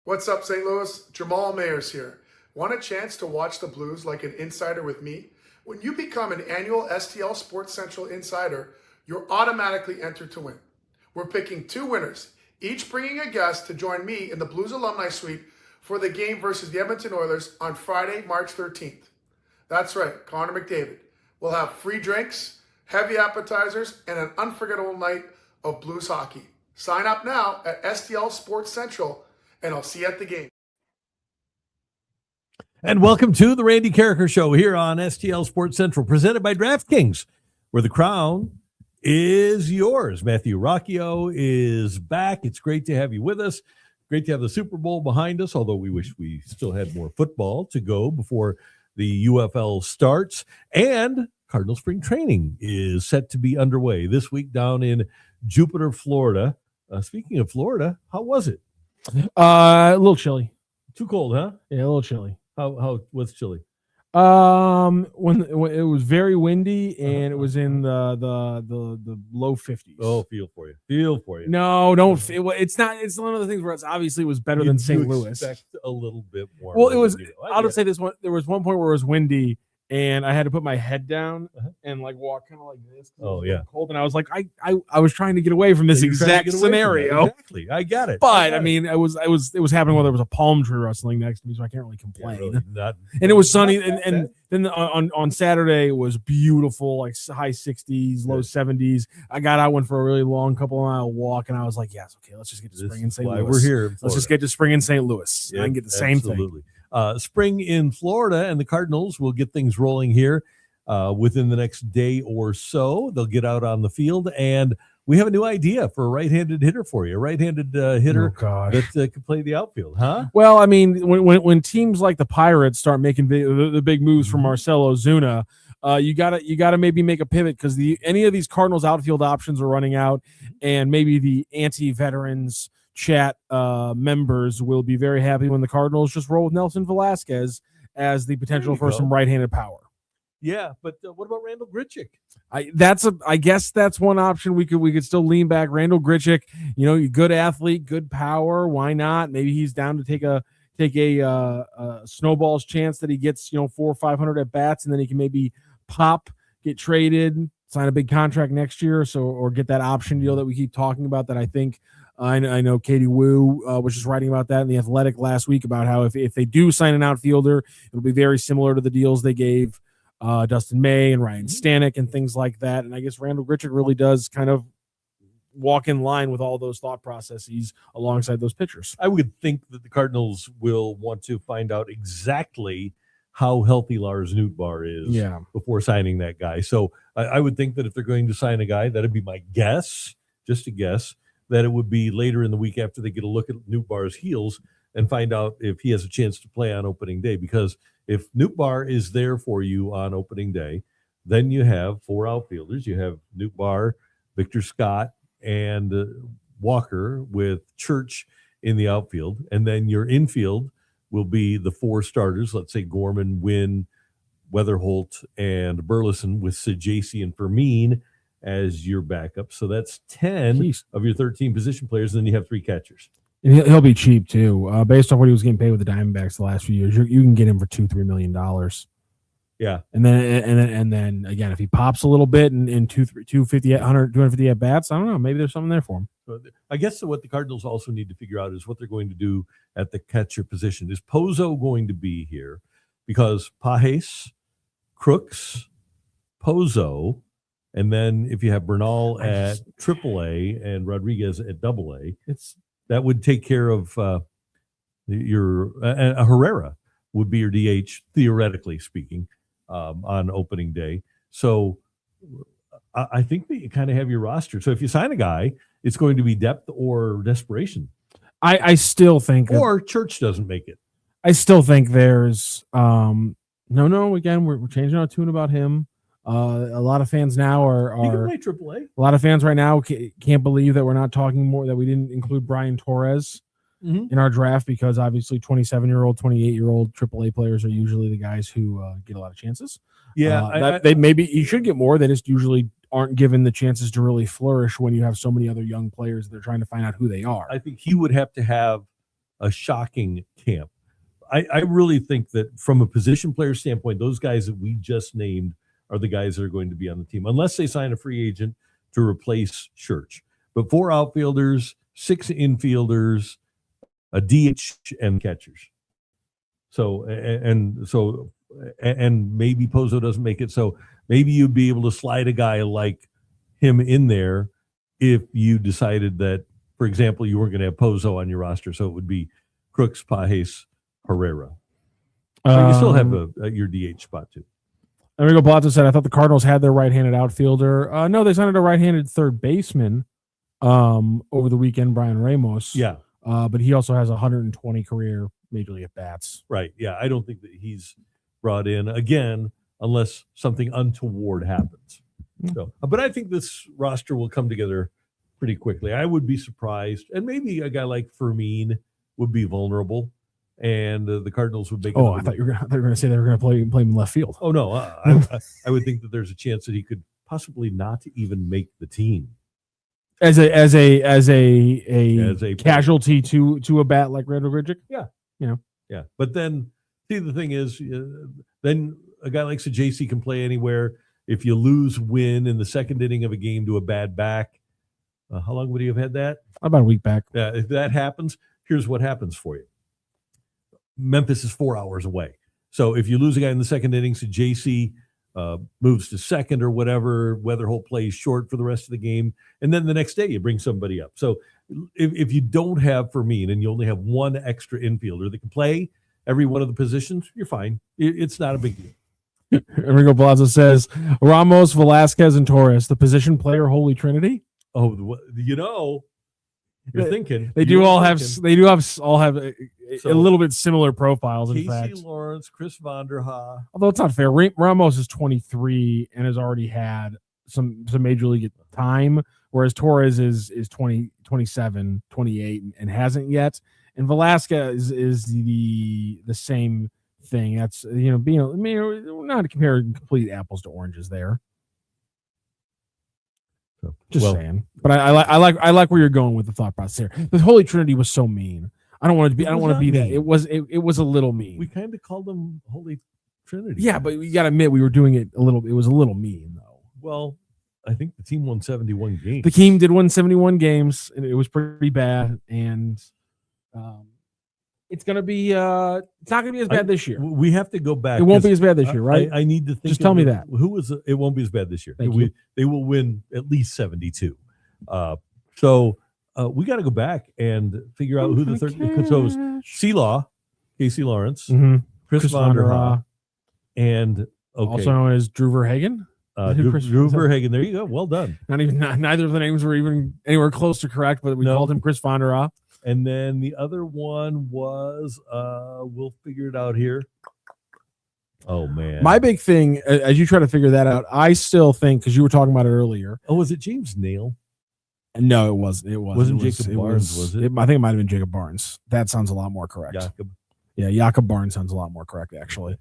What's up, St. Louis? Jamal Mayers here. Want a chance to watch the Blues like an insider with me? When you become an annual STL Sports Central insider, you're automatically entered to win. We're picking 2 winners, each bringing a guest to join me in the Blues Alumni Suite for the game versus the Edmonton Oilers on Friday, March 13th. That's right, Connor McDavid. We'll have free drinks, heavy appetizers, and an unforgettable night of Blues hockey. Sign up now at STL Sports Central, and I'll see you at the game. And welcome to the Randy Karraker Show here on STL Sports Central, presented by DraftKings, where the crown is yours. Matthew Rocchio is back. It's great to have you with us. Great to have the Super Bowl behind us, although we wish we still had more football to go before the UFL starts. And Cardinal spring training is set to be underway this week down in Jupiter, Florida. Speaking of Florida, how was it? A little chilly. Too cold, huh? Yeah, a little chilly. How what's chilly? When it was very windy and it was in the low 50s. Oh, feel for you. No, don't feel. It's not. It's one of the things where it's obviously it was better than St. Louis. Expect a little bit more. Well, it was. I'll just say this one. There was one point where it was windy and I had to put my head down and like walk kind of like this. Oh yeah, cold. And I was like, I was trying to get away from this exact scenario. Exactly, I got it. But I mean, it was happening while there was a palm tree rustling next to me, so I can't really complain. Yeah, really and it was sunny, and then on Saturday it was beautiful, like high 60s, low 70s. I got out, went for a really long couple of mile walk, and I was like, yes, okay, let's just get to spring in St. Louis. We're here. Let's just get to spring in St. Louis. I can get the same thing. Spring in Florida, and the Cardinals will get things rolling here within the next day or so. They'll get out on the field, and we have a new idea for a right-handed hitter for you, a right-handed hitter that can play the outfield, huh? Well, I mean, when teams like the Pirates start making the big moves for Marcell Ozuna, you gotta maybe make a pivot because any of these Cardinals outfield options are running out, and maybe the anti-veterans chat members will be very happy when the Cardinals just roll with Nelson Velazquez as the potential for some right-handed power. Yeah, but what about Randall Grichuk? I guess that's one option. We could still lean back. Randall Grichuk, good athlete, good power. Why not? Maybe he's down to take a snowball's chance that he gets 400 or 500 at bats, and then he can maybe pop, get traded, sign a big contract next year, or get that option deal that we keep talking about. That I think. I know Katie Wu was just writing about that in The Athletic last week about how if they do sign an outfielder, it'll be very similar to the deals they gave Dustin May and Ryan Stanek and things like that. And I guess Randall Grichuk really does kind of walk in line with all those thought processes alongside those pitchers. I would think that the Cardinals will want to find out exactly how healthy Lars Nootbaar is before signing that guy. So I would think that if they're going to sign a guy, that'd be my guess, just a guess, that it would be later in the week after they get a look at Nootbaar's heels and find out if he has a chance to play on opening day. Because if Nootbaar is there for you on opening day, then you have 4 outfielders. You have Nootbaar, Victor Scott, and Walker with Church in the outfield. And then your infield will be the 4 starters, let's say Gorman, Wynn, Weatherholt, and Burleson with Sajaci and Fermin as your backup. So that's 10 of your 13 position players. And then you have 3 catchers. And he'll be cheap too, based on what he was getting paid with the Diamondbacks the last few years. You can get him for $2-3 million. Yeah, and then again, if he pops a little bit in 250 at bats, I don't know. Maybe there's something there for him. So I guess what the Cardinals also need to figure out is what they're going to do at the catcher position. Is Pozo going to be here? Because Pages, Crooks, Pozo. And then if you have Bernal at AAA and Rodriguez at AA, that would take care of your Herrera would be your DH, theoretically speaking, on opening day. So I think that you kind of have your roster. So if you sign a guy, it's going to be depth or desperation. I still think, or Church doesn't make it. I still think there's again, we're changing our tune about him. A lot of fans now are you can play AAA. A lot of fans right now can't believe that we're not talking more, that we didn't include Brian Torres in our draft, because obviously 27-year-old, 28-year-old AAA players are usually the guys who get a lot of chances. Yeah, maybe you should get more. They just usually aren't given the chances to really flourish when you have so many other young players that are trying to find out who they are. I think he would have to have a shocking camp. I really think that from a position player standpoint, those guys that we just named are the guys that are going to be on the team, unless they sign a free agent to replace Church. But 4 outfielders, 6 infielders, a DH, and catchers. So and maybe Pozo doesn't make it. So maybe you'd be able to slide a guy like him in there if you decided that, for example, you weren't going to have Pozo on your roster. So it would be Crooks, Pajes, Herrera. So you still have your DH spot too. Enrico Palazzo said, I thought the Cardinals had their right-handed outfielder. No, they signed a right-handed third baseman over the weekend, Brian Ramos. Yeah. But he also has 120 career major league at-bats. Right. Yeah. I don't think that he's brought in again unless something untoward happens. So, but I think this roster will come together pretty quickly. I would be surprised, and maybe a guy like Fermin would be vulnerable, and the Cardinals would make. I thought you were going to say they were going to play him in left field. Oh no, I would think that there's a chance that he could possibly not even make the team as a casualty to a bat like Randall Grigic. Yeah, yeah. But then, see, the thing is, then a guy like JC can play anywhere. If you win in the second inning of a game to a bad back, how long would you have had that? About a week back. If that happens, here's what happens for you. Memphis is 4 hours away. So if you lose a guy in the second inning, so JC moves to second or whatever, Weatherholt plays short for the rest of the game, and then the next day you bring somebody up. So if you don't have Fermin and you only have one extra infielder that can play every one of the positions, you're fine. It's not a big deal. Enrico Palazzo says, Ramos, Velazquez, and Torres, the position player holy trinity. Oh, you're thinking they do all have a little bit similar profiles. In fact, Casey Lawrence, Chris Vanderhaa. Although it's not fair, Ramos is 23 and has already had some major league time, whereas Torres is 20, 27, 28 and hasn't yet. And Velasquez is the same thing. That's we're not comparing complete apples to oranges there. Just saying, but I like where you're going with the thought process here. The Holy Trinity was so mean. I don't want to be that. It was a little mean. We kind of called them Holy Trinity. Yeah, but you got to admit we were doing it a little. It was a little mean though. Well, I think the team won 71 games. The team did win 71 games, and it was pretty bad. And it's gonna be it's not gonna be as bad this year. We have to go back. It won't be as bad this year, right? I need to think. Just tell me that. Who was it? Won't be as bad this year. They will win at least 72. So we got to go back and figure out who the third. So it was C-Law, Casey Lawrence, Chris Vanderhaa, and also known as Drew Verhagen. Drew Verhagen. There you go. Well done. Neither of the names were even anywhere close to correct, but we called him Chris Vanderhaa. And then the other one was, we'll figure it out here. Oh, man. My big thing, as you try to figure that out, I still think, because you were talking about it earlier. Oh, was it James Nail? No, it wasn't. It wasn't Jacob Barnes, was it? I think it might have been Jacob Barnes. That sounds a lot more correct. Jacob Barnes sounds a lot more correct, actually.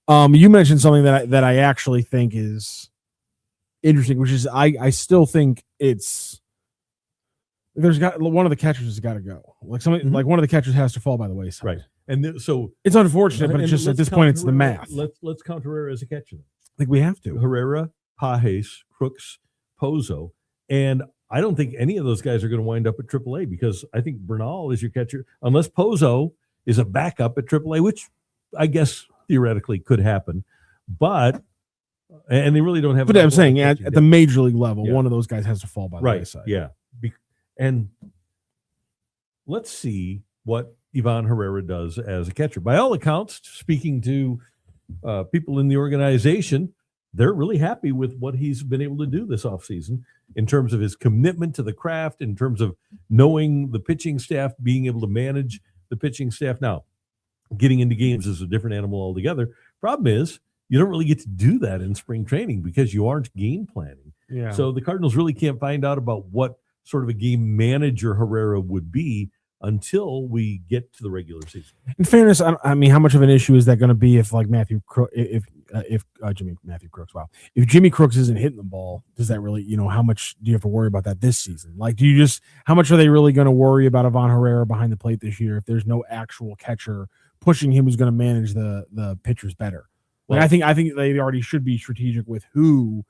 You mentioned something that I actually think is interesting, which is I still think it's one of the catchers has got to go. Like one of the catchers has to fall by the wayside. Right. And so it's unfortunate, but it's just at this point it's the math. Let's count Herrera as a catcher. I think we have to. Herrera, Pajes, Crooks, Pozo, and I don't think any of those guys are going to wind up at AAA because I think Bernal is your catcher, unless Pozo is a backup at AAA, which I guess theoretically could happen. But and they really don't have. But I'm saying at the major league level, one of those guys has to fall by the wayside. Yeah. And let's see what Ivan Herrera does as a catcher. By all accounts, speaking to people in the organization, they're really happy with what he's been able to do this offseason in terms of his commitment to the craft, in terms of knowing the pitching staff, being able to manage the pitching staff. Now, getting into games is a different animal altogether. Problem is, you don't really get to do that in spring training because you aren't game planning. Yeah. So the Cardinals really can't find out about what sort of a game manager Herrera would be until we get to the regular season. In fairness, I mean, how much of an issue is that going to be if like if Jimmy Crooks isn't hitting the ball? Does that really, how much do you have to worry about that this season? Like, how much are they really going to worry about Ivan Herrera behind the plate this year if there's no actual catcher pushing him who's going to manage the pitchers better? Like, I think they already should be strategic with who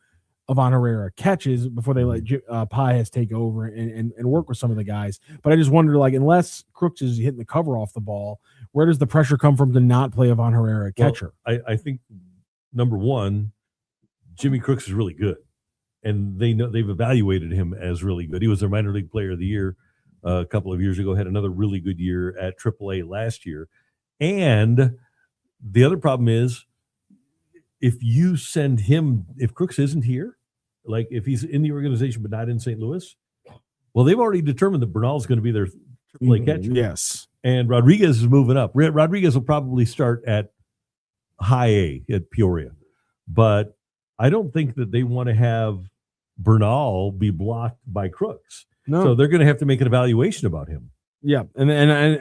Ivan Herrera catches before they let Paez take over and work with some of the guys. But I just wonder, like, unless Crooks is hitting the cover off the ball, where does the pressure come from to not play Ivan Herrera catcher? Well, I think, number one, Jimmy Crooks is really good. And they've evaluated him as really good. He was their minor league player of the year a couple of years ago, had another really good year at AAA last year. And the other problem is, if you send him, if Crooks isn't here, like if he's in the organization but not in St. Louis, well, they've already determined that Bernal's going to be their AAA catcher. Yes. And Rodriguez is moving up. Rodriguez will probably start at high A at Peoria. But I don't think that they want to have Bernal be blocked by Crooks. No. So they're going to have to make an evaluation about him. Yeah, and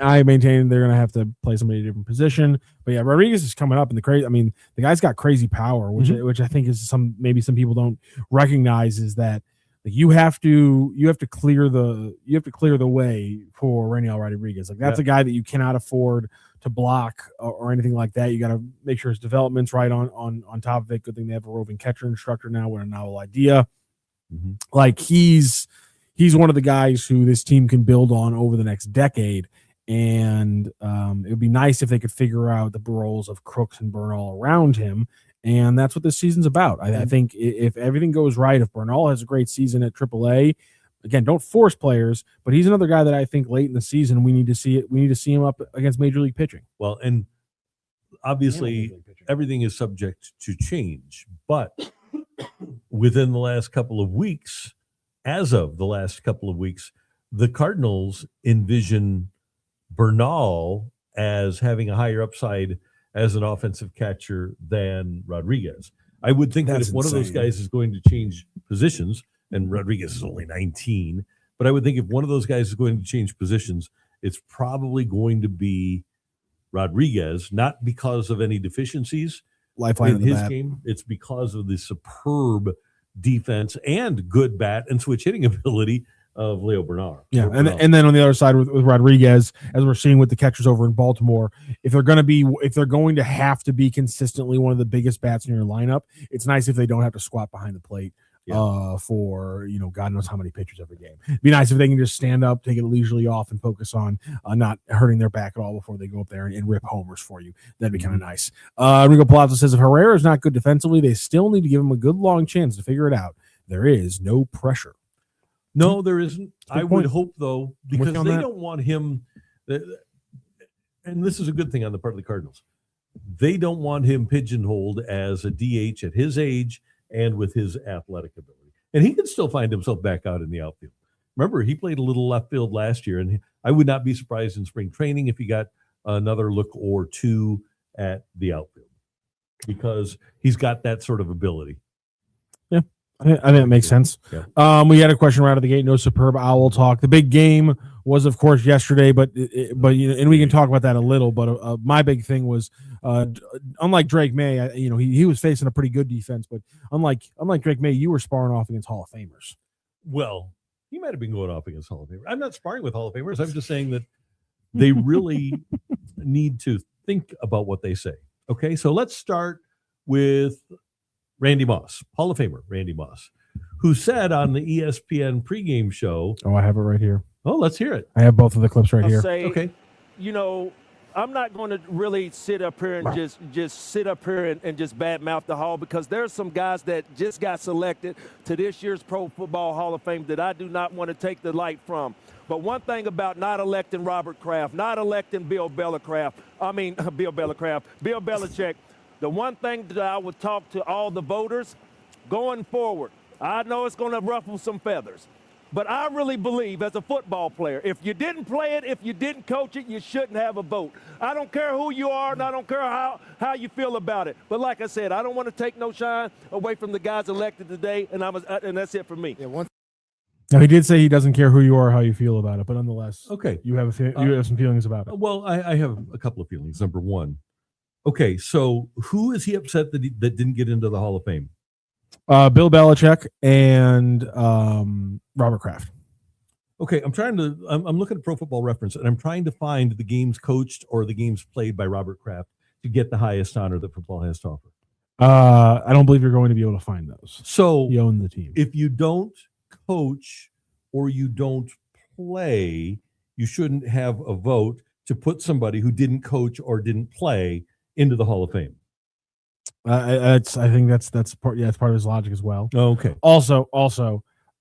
I maintain they're going to have to play somebody in a different position. But yeah, Rodriguez is coming up in the guy's got crazy power, which I think is some people don't recognize, is that you have to clear the way for Raniel Rodriguez. Like, that's a guy that you cannot afford to block or anything like that. You got to make sure his development's right on top of it. Good thing they have a roving catcher instructor now. What a novel idea. Mm-hmm. Like, he's one of the guys who this team can build on over the next decade. And it would be nice if they could figure out the roles of Crooks and Bernal around him. And that's what this season's about. I think if everything goes right, if Bernal has a great season at AAA, again, don't force players, but he's another guy that I think late in the season we need to see it. We need to see him up against Major League pitching. Well, and obviously everything is subject to change, but within the last couple of weeks, as of the last couple of weeks, the Cardinals envision Bernal as having a higher upside as an offensive catcher than Rodriguez. I would think that if one of those guys is going to change positions, and Rodriguez is only 19, but I would think if one of those guys is going to change positions, it's probably going to be Rodriguez, not because of any deficiencies in his game. It's because of the superb defense and good bat and switch hitting ability of Leo Bernard. Yeah, and then on the other side with Rodriguez, as we're seeing with the catchers over in Baltimore, if they're going to have to be consistently one of the biggest bats in your lineup, it's nice if they don't have to squat behind the plate for God knows how many pitchers every game. It'd be nice if they can just stand up, take it leisurely off, and focus on not hurting their back at all before they go up there and rip homers for you. That'd be kind of nice. Rico Palazzo says if Herrera is not good defensively, they still need to give him a good long chance to figure it out. There is no pressure. No, there isn't. I would hope, though, because they don't want him, and this is a good thing on the part of the Cardinals, they don't want him pigeonholed as a DH at his age and with his athletic ability. And he can still find himself back out in the outfield. Remember, he played a little left field last year, and I would not be surprised in spring training if he got another look or two at the outfield because he's got that sort of ability. Yeah. I think it makes sense. Yeah. We had a question right out of the gate. No superb owl talk. The big game was, of course, yesterday, but and we can talk about that a little. But my big thing was, unlike Drake May, he was facing a pretty good defense. But unlike Drake May, you were sparring off against Hall of Famers. Well, he might have been going off against Hall of Famers. I'm not sparring with Hall of Famers. I'm just saying that they really need to think about what they say. Okay, so let's start with Randy Moss, Hall of Famer Randy Moss, who said on the ESPN pregame show. Oh, I have it right here. Oh, let's hear it. I have both of the clips right here. Okay. I'm not going to really sit up here and just sit up here and just badmouth the Hall, because there's some guys that just got selected to this year's Pro Football Hall of Fame that I do not want to take the light from. But one thing about not electing Robert Kraft, not electing Bill Belichick, the one thing that I would talk to all the voters going forward, I know it's going to ruffle some feathers, but I really believe as a football player, if you didn't play it, if you didn't coach it, you shouldn't have a vote. I don't care who you are, and I don't care how you feel about it. But like I said, I don't want to take no shine away from the guys elected today, and that's it for me. Yeah, Now, he did say he doesn't care who you are or how you feel about it, but nonetheless, Okay. you have some feelings about it. Well, I have a couple of feelings. Number one, okay, so who is he upset that that didn't get into the Hall of Fame? Bill Belichick and Robert Kraft. Okay, I'm looking at Pro Football Reference, and I'm trying to find the games coached or the games played by Robert Kraft to get the highest honor that football has to offer. I don't believe you're going to be able to find those. So you own the team. If you don't coach or you don't play, you shouldn't have a vote to put somebody who didn't coach or didn't play into the Hall of Fame. I think that's part. Yeah, it's part of his logic as well. Okay. Also,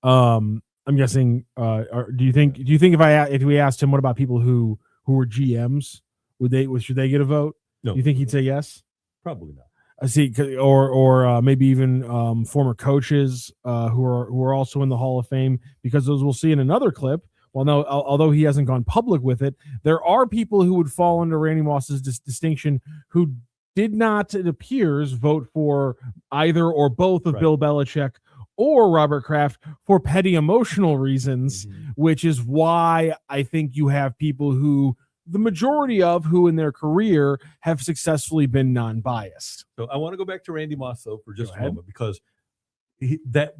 I'm guessing. Do you think if we asked him what about people who were GMs, should they get a vote? No. You think he'd say yes? Probably not. I see, or maybe even former coaches who are also in the Hall of Fame, because those we'll see in another clip. Well, no, although he hasn't gone public with it, there are people who would fall under Randy Moss's distinction who did not, it appears, vote for either or both of Bill Belichick or Robert Kraft for petty emotional reasons, which is why I think you have people who, the majority of who in their career have successfully been non-biased. So I want to go back to Randy Moss, though, for just a moment, because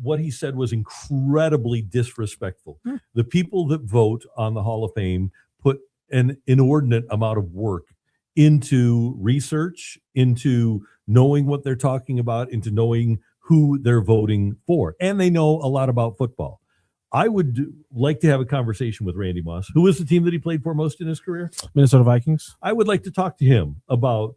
what he said was incredibly disrespectful. The people that vote on the Hall of Fame put an inordinate amount of work into research, into knowing what they're talking about, into knowing who they're voting for. And they know a lot about football. I would like to have a conversation with Randy Moss. Who was the team that he played for most in his career? Minnesota Vikings. I would like to talk to him about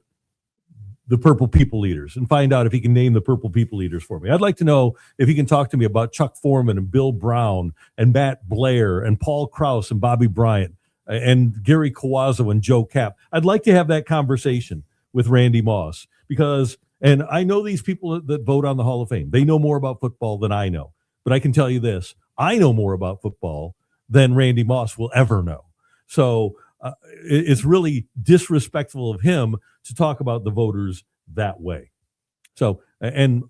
the Purple People Eaters and find out if he can name the Purple People Eaters for me. I'd like to know if he can talk to me about Chuck Foreman and Bill Brown and Matt Blair and Paul Krause and Bobby Bryant and Gary Cawazzo and Joe Kapp. I'd like to have that conversation with Randy Moss and I know these people that vote on the Hall of Fame. They know more about football than I know. But I can tell you this, I know more about football than Randy Moss will ever know. So it's really disrespectful of him to talk about the voters that way. So, and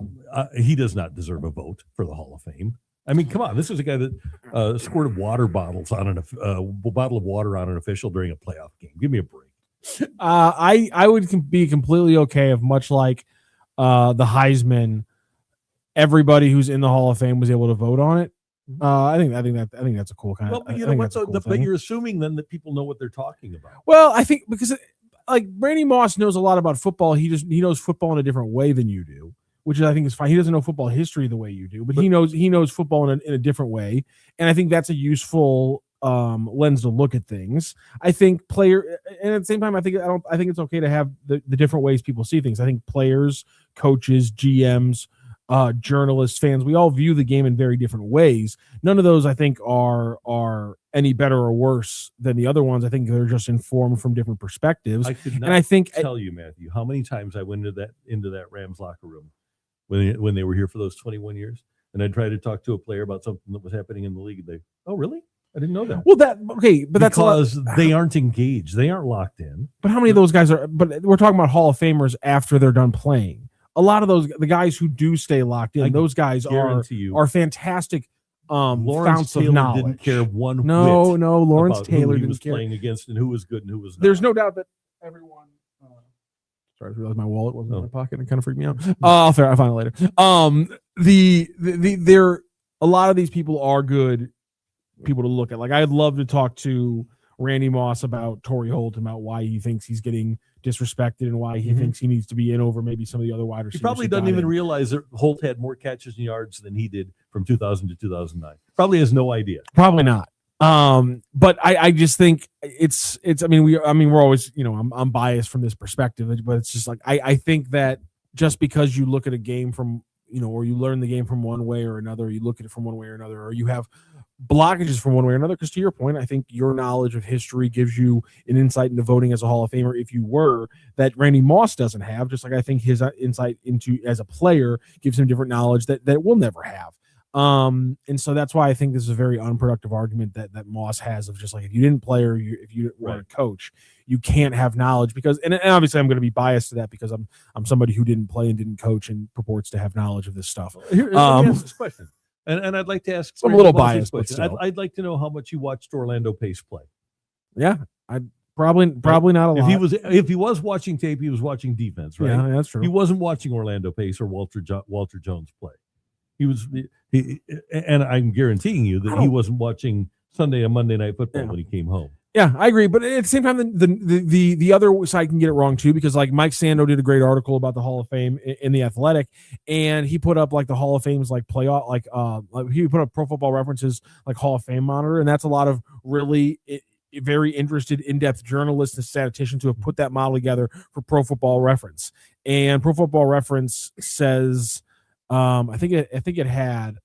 he does not deserve a vote for the Hall of Fame. I mean, come on, this is a guy that squirted water bottles on a bottle of water on an official during a playoff game. Give me a break. I would be completely okay if, much like the Heisman, everybody who's in the Hall of Fame was able to vote on it. I think that's a cool kind of. Well, you know what? But you're assuming then that people know what they're talking about. Well, I think because like Randy Moss knows a lot about football. He knows football in a different way than you do, which I think is fine. He doesn't know football history the way you do, but he knows football in a different way, and I think that's a useful lens to look at things. I think and at the same time, I think it's okay to have the different ways people see things. I think players, coaches, GMs, journalists, fans, we all view the game in very different ways. None of those, I think, are any better or worse than the other ones. I think they're just informed from different perspectives. I could not tell you, Matthew, how many times I went into that Rams locker room when they were here for those 21 years, and I tried to talk to a player about something that was happening in the league. And oh, really? I didn't know that. Well, that's because they aren't engaged. They aren't locked in. But how many of those guys are? But we're talking about Hall of Famers after they're done playing. A lot of the guys who do stay locked in, those guys are fantastic. Lawrence Taylor of knowledge. Didn't care one. No, Lawrence Taylor who he didn't was care. Playing against and who was good and who was not. There's no doubt that everyone. Sorry, I realized my wallet wasn't in my pocket. It kind of freaked me out. I'll find it later. There a lot of these people are good people to look at. Like, I'd love to talk to Randy Moss about Torrey Holt and about why he thinks he's getting disrespected and why he thinks he needs to be in over maybe some of the other wide receivers. He probably doesn't even realize that Holt had more catches and yards than he did from 2000 to 2009. Probably has no idea. Probably not. But I just think it's we're always, I'm biased from this perspective, but it's just like I think that just because you look at a game from, or you learn the game from one way or another, you look at it from one way or another, or you have blockages from one way or another, because to your point, I think your knowledge of history gives you an insight into voting as a Hall of Famer, if you were, that Randy Moss doesn't have, just like I think his insight into as a player gives him different knowledge that we'll never have. And so that's why I think this is a very unproductive argument that Moss has of just like, if you didn't play or if you weren't a coach, you can't have knowledge because, and obviously I'm going to be biased to that because I'm somebody who didn't play and didn't coach and purports to have knowledge of this stuff. Let me ask this question. And I'd like to ask. I'm a little biased, but still. I'd like to know how much you watched Orlando Pace play. Yeah, I'd probably not a lot. If he was watching tape, he was watching defense, right? Yeah, that's true. He wasn't watching Orlando Pace or Walter Jones play. And I'm guaranteeing you that he wasn't watching Sunday and Monday Night Football when he came home. Yeah, I agree. But at the same time, the other side can get it wrong too, because like Mike Sando did a great article about the Hall of Fame in The Athletic, and he put up like the Hall of Fame's like playoff, like he put up Pro Football References like Hall of Fame monitor, and that's a lot of really very interested, in-depth journalists and statisticians who have put that model together for Pro Football Reference. And Pro Football Reference says, I think it had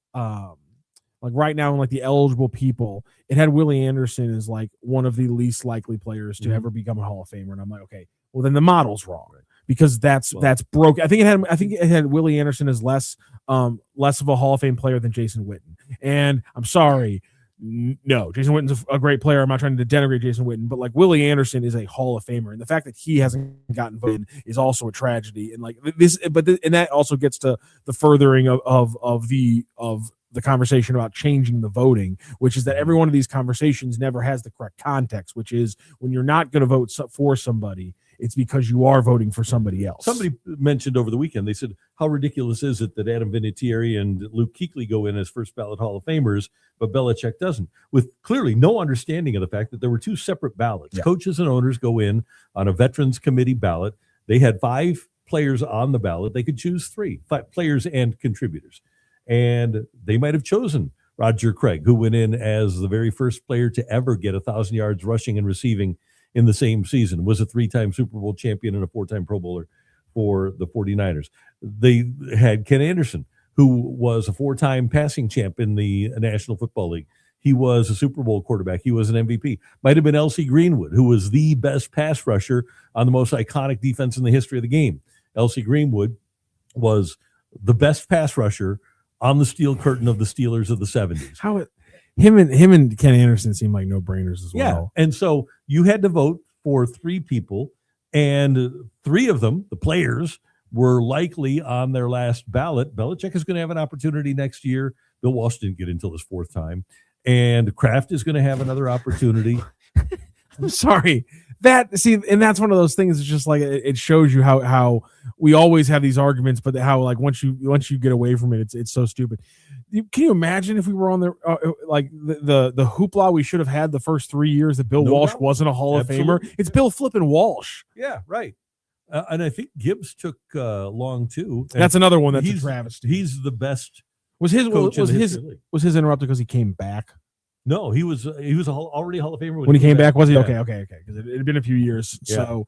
like right now in like the eligible people, it had Willie Anderson as like one of the least likely players to ever become a Hall of Famer. And I'm like, okay, well then the model's wrong, because that's broke. I think it had Willie Anderson as less of a Hall of Fame player than Jason Witten. And I'm sorry, no, Jason Witten's a great player. I'm not trying to denigrate Jason Witten, but like Willie Anderson is a Hall of Famer, and the fact that he hasn't gotten voted is also a tragedy. And like this, and that also gets to the furthering of the conversation about changing the voting, which is that every one of these conversations never has the correct context, which is when you're not going to vote for somebody, it's because you are voting for somebody else. Somebody mentioned over the weekend, they said, how ridiculous is it that Adam Vinatieri and Luke Kuechly go in as first ballot Hall of Famers, but Belichick doesn't, with clearly no understanding of the fact that there were two separate ballots. Yeah. Coaches and owners go in on a Veterans Committee ballot. They had 5 players on the ballot. They could choose 5 players and contributors. And they might have chosen Roger Craig, who went in as the very first player to ever get 1,000 yards rushing and receiving in the same season, was a 3-time Super Bowl champion and a 4-time Pro Bowler for the 49ers. They had Ken Anderson, who was a 4-time passing champ in the National Football League. He was a Super Bowl quarterback. He was an MVP. Might have been L.C. Greenwood, who was the best pass rusher on the most iconic defense in the history of the game. L.C. Greenwood was the best pass rusher on the steel curtain of the Steelers of the 70s. Him and Ken Anderson seem like no-brainers as well. Yeah, and so you had to vote for 3 people, and 3 of them, the players, were likely on their last ballot. Belichick is going to have an opportunity next year. Bill Walsh didn't get until his 4th time. And Kraft is going to have another opportunity. I'm sorry. And that's one of those things. It's just like it shows you how we always have these arguments, but how like once you get away from it, it's so stupid. Can you imagine if we were on the like the hoopla we should have had the first 3 years that Bill Walsh wasn't a Hall of Famer? It's Bill flipping Walsh. Yeah, right. And I think Gibbs took long too. That's another one that's a travesty. He's the best. Was his interrupted because he came back? No, he was already Hall of Famer when he came back. Was he? Okay. Because it had been a few years. Yeah. So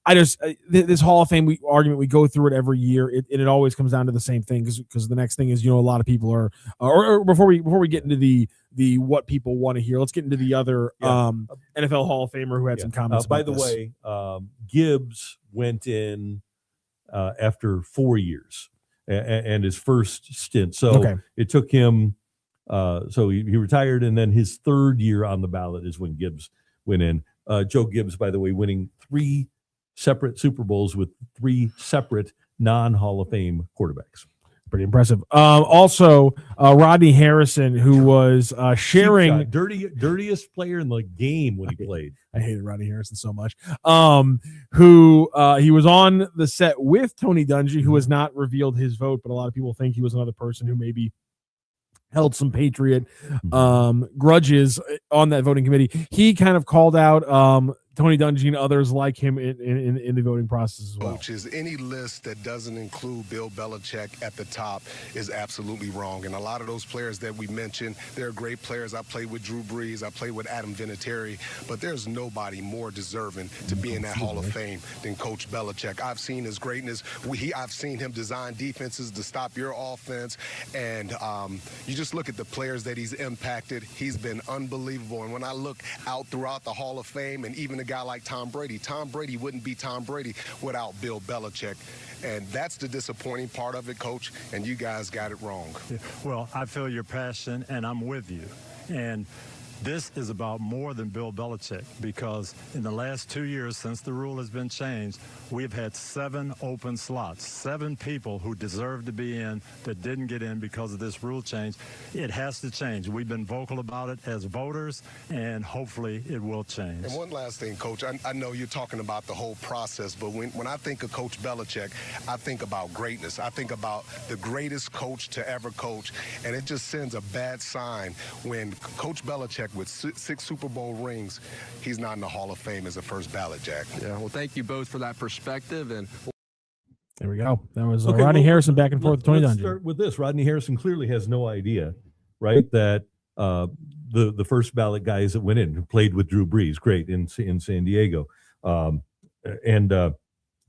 I just this Hall of Fame argument, we go through it every year. It always comes down to the same thing, because the next thing is, a lot of people are or before we get into the what people want to hear, let's get into the other NFL Hall of Famer who had some comments. By the way, Gibbs went in after 4 years and his first stint. So it took him. So he retired, and then his 3rd year on the ballot is when Gibbs went in. Joe Gibbs, by the way, winning 3 separate Super Bowls with 3 separate non-Hall of Fame quarterbacks. Pretty impressive. Also, Rodney Harrison, who was sharing dirtiest player in the game when he played. I hated Rodney Harrison so much. Who he was on the set with Tony Dungy, who has not revealed his vote, but a lot of people think he was another person who maybe held some Patriot grudges on that voting committee. He kind of called out Tony Dungy and others like him in the voting process as well. Coaches, any list that doesn't include Bill Belichick at the top is absolutely wrong. And a lot of those players that we mentioned, they're great players. I played with Drew Brees. I played with Adam Vinatieri. But there's nobody more deserving to be in that Hall of Fame than Coach Belichick. I've seen his greatness. I've seen him design defenses to stop your offense. And you just look at the players that he's impacted. He's been unbelievable. And when I look out throughout the Hall of Fame, and even a guy like Tom Brady wouldn't be Tom Brady without Bill Belichick. And that's the disappointing part of it, Coach, and you guys got it wrong. Well, I feel your passion, and I'm with you. And This is about more than Bill Belichick, because in the last 2 years since the rule has been changed, we've had 7 open slots, 7 people who deserve to be in that didn't get in because of this rule change. It has to change. We've been vocal about it as voters, and hopefully it will change. And one last thing, Coach, I know you're talking about the whole process, but when I think of Coach Belichick, I think about greatness. I think about the greatest coach to ever coach, and it just sends a bad sign when Coach Belichick, with 6 Super Bowl rings, he's not in the Hall of Fame as a first ballot, Jack. Yeah, well, thank you both for that perspective. And there we go. That was Rodney Harrison back and forth. Tony Let's Dungy. start with this. Rodney Harrison clearly has no idea, right, that the first ballot guys that went in, who played with Drew Brees, great, in San Diego, and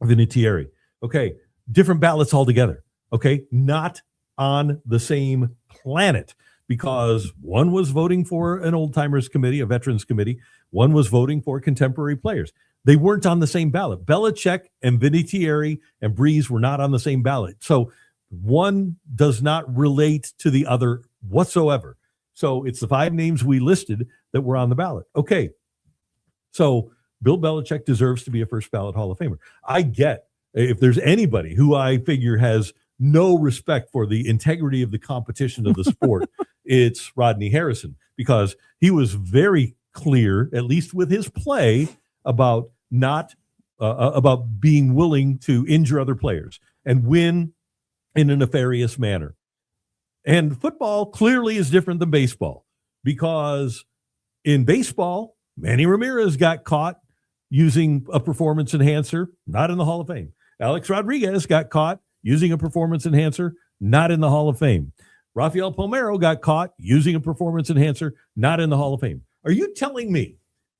Vinatieri. Okay, different ballots altogether. Okay, not on the same planet, because one was voting for an old-timers committee, a veterans committee. One was voting for contemporary players. They weren't on the same ballot. Belichick and Vinatieri and Brees were not on the same ballot. So one does not relate to the other whatsoever. So it's the 5 names we listed that were on the ballot. Okay, so Bill Belichick deserves to be a first ballot Hall of Famer. I get, if there's anybody who I figure has no respect for the integrity of the competition of the sport, it's Rodney Harrison, because he was very clear, at least with his play, about not about being willing to injure other players and win in a nefarious manner. And football clearly is different than baseball, because in baseball, Manny Ramirez got caught using a performance enhancer, not in the Hall of Fame. Alex Rodriguez got caught using a performance enhancer, not in the Hall of Fame. Rafael Palmeiro got caught using a performance enhancer, not in the Hall of Fame. Are you telling me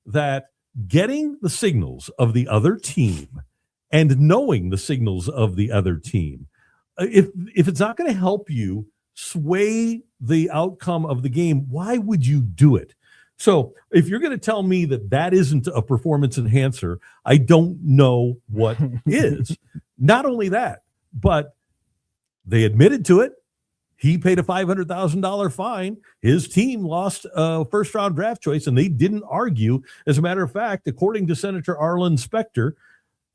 that getting the signals of the other team and knowing the signals of the other team, if it's not going to help you sway the outcome of the game, why would you do it? So if you're going to tell me that that isn't a performance enhancer, I don't know what is. Not only that, but they admitted to it. He paid a $500,000 fine. His team lost a first-round draft choice, and they didn't argue. As a matter of fact, according to Senator Arlen Specter,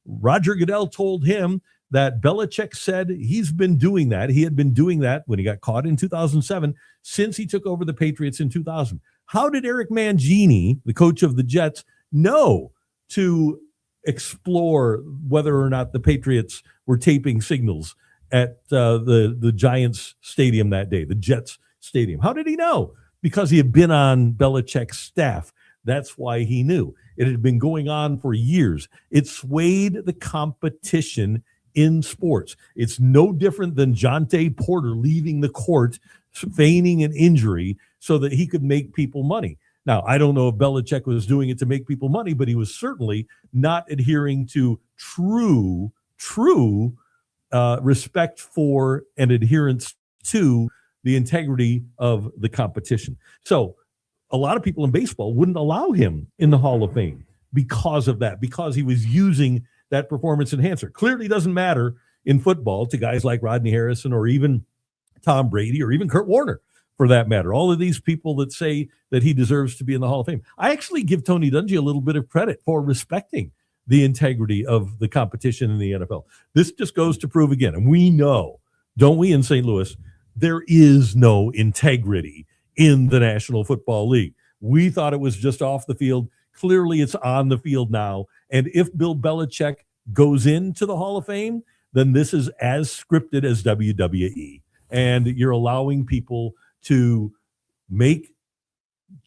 Roger Goodell told him that Belichick said he's been doing that. He had been doing that when he got caught in 2007 since he took over the Patriots in 2000. How did Eric Mangini, the coach of the Jets, know to explore whether or not the Patriots were taping signals at the Giants stadium that day, the Jets stadium? How did he know? Because he had been on Belichick's staff. That's why he knew. It had been going on for years. It swayed the competition in sports. It's no different than Jonte Porter leaving the court, feigning an injury so that he could make people money. Now, I don't know if Belichick was doing it to make people money, but he was certainly not adhering to true respect for and adherence to the integrity of the competition. So a lot of people in baseball wouldn't allow him in the Hall of Fame because of that, because he was using that performance enhancer. Clearly doesn't matter in football to guys like Rodney Harrison or even Tom Brady or even Kurt Warner, for that matter. All of these people that say that he deserves to be in the Hall of Fame. I actually give Tony Dungy a little bit of credit for respecting the integrity of the competition in the NFL. This just goes to prove again, and we know, don't we, in St. Louis, there is no integrity in the National Football League. We thought it was just off the field. Clearly it's on the field now. And if Bill Belichick goes into the Hall of Fame, then this is as scripted as WWE. And you're allowing people to make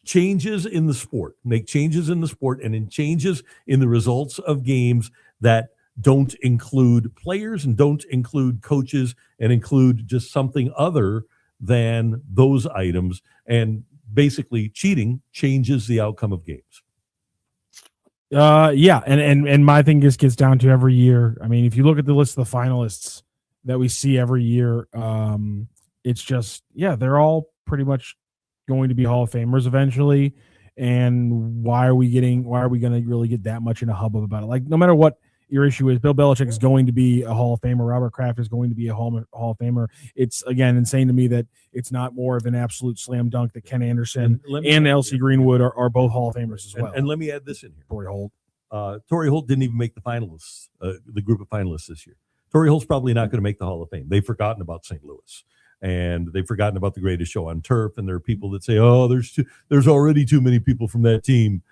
changes in the sport, and in changes in the results of games that don't include players and don't include coaches and include just something other than those items. And basically cheating changes the outcome of games. Yeah. And my thing just gets down to every year. I mean, if you look at the list of the finalists that we see every year, it's just, they're all pretty much going to be Hall of Famers eventually. And why are we going to really get that much in a hubbub about it? Like, no matter what, your issue is Bill Belichick is going to be a Hall of Famer. Robert Kraft is going to be a Hall of Famer. It's, again, insane to me that it's not more of an absolute slam dunk that Ken Anderson and L.C. Greenwood are both Hall of Famers as well. And let me add this in here. Torrey Holt. Torrey Holt didn't even make the finalists, the group of finalists this year. Torrey Holt's probably not going to make the Hall of Fame. They've forgotten about St. Louis, and they've forgotten about the greatest show on turf. And there are people that say, "Oh, there's already too many people from that team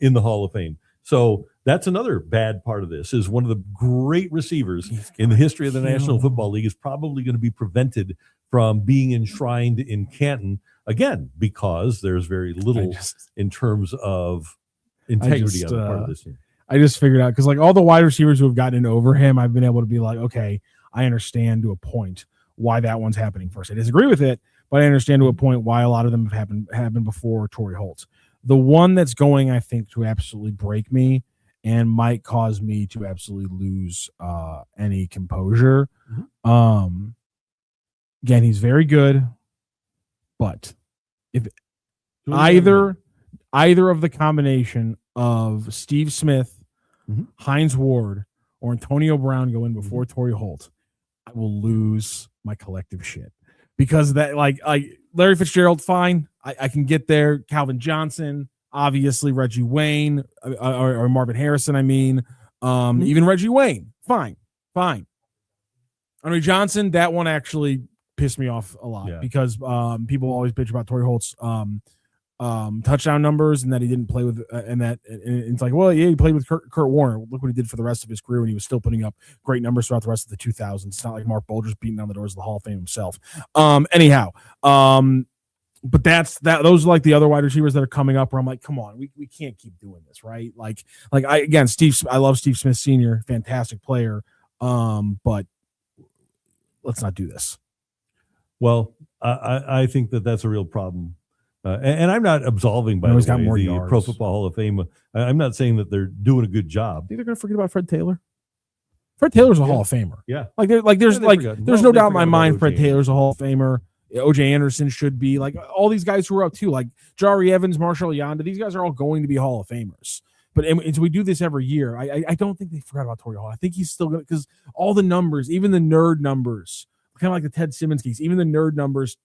in the Hall of Fame." So that's another bad part of this. Is one of the great receivers in the history of the National Football League is probably going to be prevented from being enshrined in Canton again because there's very little in terms of integrity on the part of this team. I just figured out because like all the wide receivers who have gotten over him, I've been able to be like, okay, I understand to a point why that one's happening first. I disagree with it, but I understand to a point why a lot of them have happened before Torrey Holt. The one that's going, I think, to absolutely break me and might cause me to absolutely lose any composure. Again, he's very good, but if either of the combination of Steve Smith, Hines Ward, or Antonio Brown go in before Torrey Holt, I will lose my collective shit because that like Larry Fitzgerald, fine. I can get there. Calvin Johnson, obviously Reggie Wayne or Marvin Harrison. I mean, even Reggie Wayne, fine. Andre Johnson, that one actually pissed me off a lot because people always bitch about Torrey Holt's touchdown numbers and that he didn't play with and it's like, well, yeah, he played with Kurt Warner. Look what he did for the rest of his career when he was still putting up great numbers throughout the rest of the 2000s. It's not like Mark Bulger's beating down the doors of the Hall of Fame himself. But those are like the other wide receivers that are coming up where I'm like, come on, we can't keep doing this, right? I love Steve Smith Sr., fantastic player. But let's not do this. Well, I think that's a real problem. And I'm not absolving, by the way, the Pro Football Hall of Fame. I'm not saying that they're doing a good job. I think they're going to forget about Fred Taylor. Fred Taylor's a Hall of Famer. Yeah. There's no doubt in my mind Fred Taylor's a Hall of Famer. O.J. Anderson should be. Like, all these guys who are up too, like Jari Evans, Marshall Yonda, these guys are all going to be Hall of Famers. But and so we do this every year. I don't think they forgot about Torrey Holt. I think he's still going to, because all the numbers, even the nerd numbers, kind of like the Ted Simmons case, even the nerd numbers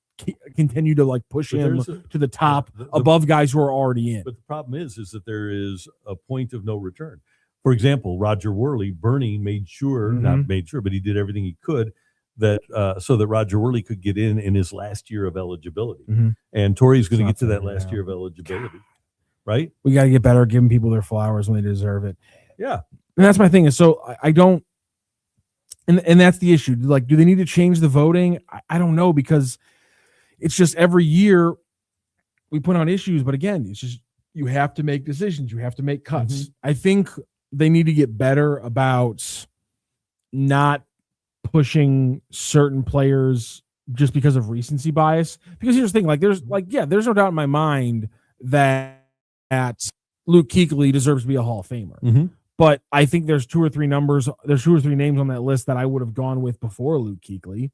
continue to like push him to the top above guys who are already in. But the problem is that there is a point of no return. For example, Roger Worley, Bernie made sure, not made sure, but he did everything he could that so that Roger Worley could get in his last year of eligibility. And Torrey's going to get to that last year of eligibility, right? We got to get better at giving people their flowers when they deserve it. Yeah. And that's my thing. Is so I don't, and that's the issue. Like, do they need to change the voting? I don't know, because it's just every year we put on issues, but again, it's just you have to make decisions. You have to make cuts. I think they need to get better about not pushing certain players just because of recency bias. Because here's the thing, there's no doubt in my mind that Luke Kuechly deserves to be a Hall of Famer. But I think there's two or three names on that list that I would have gone with before Luke Kuechly.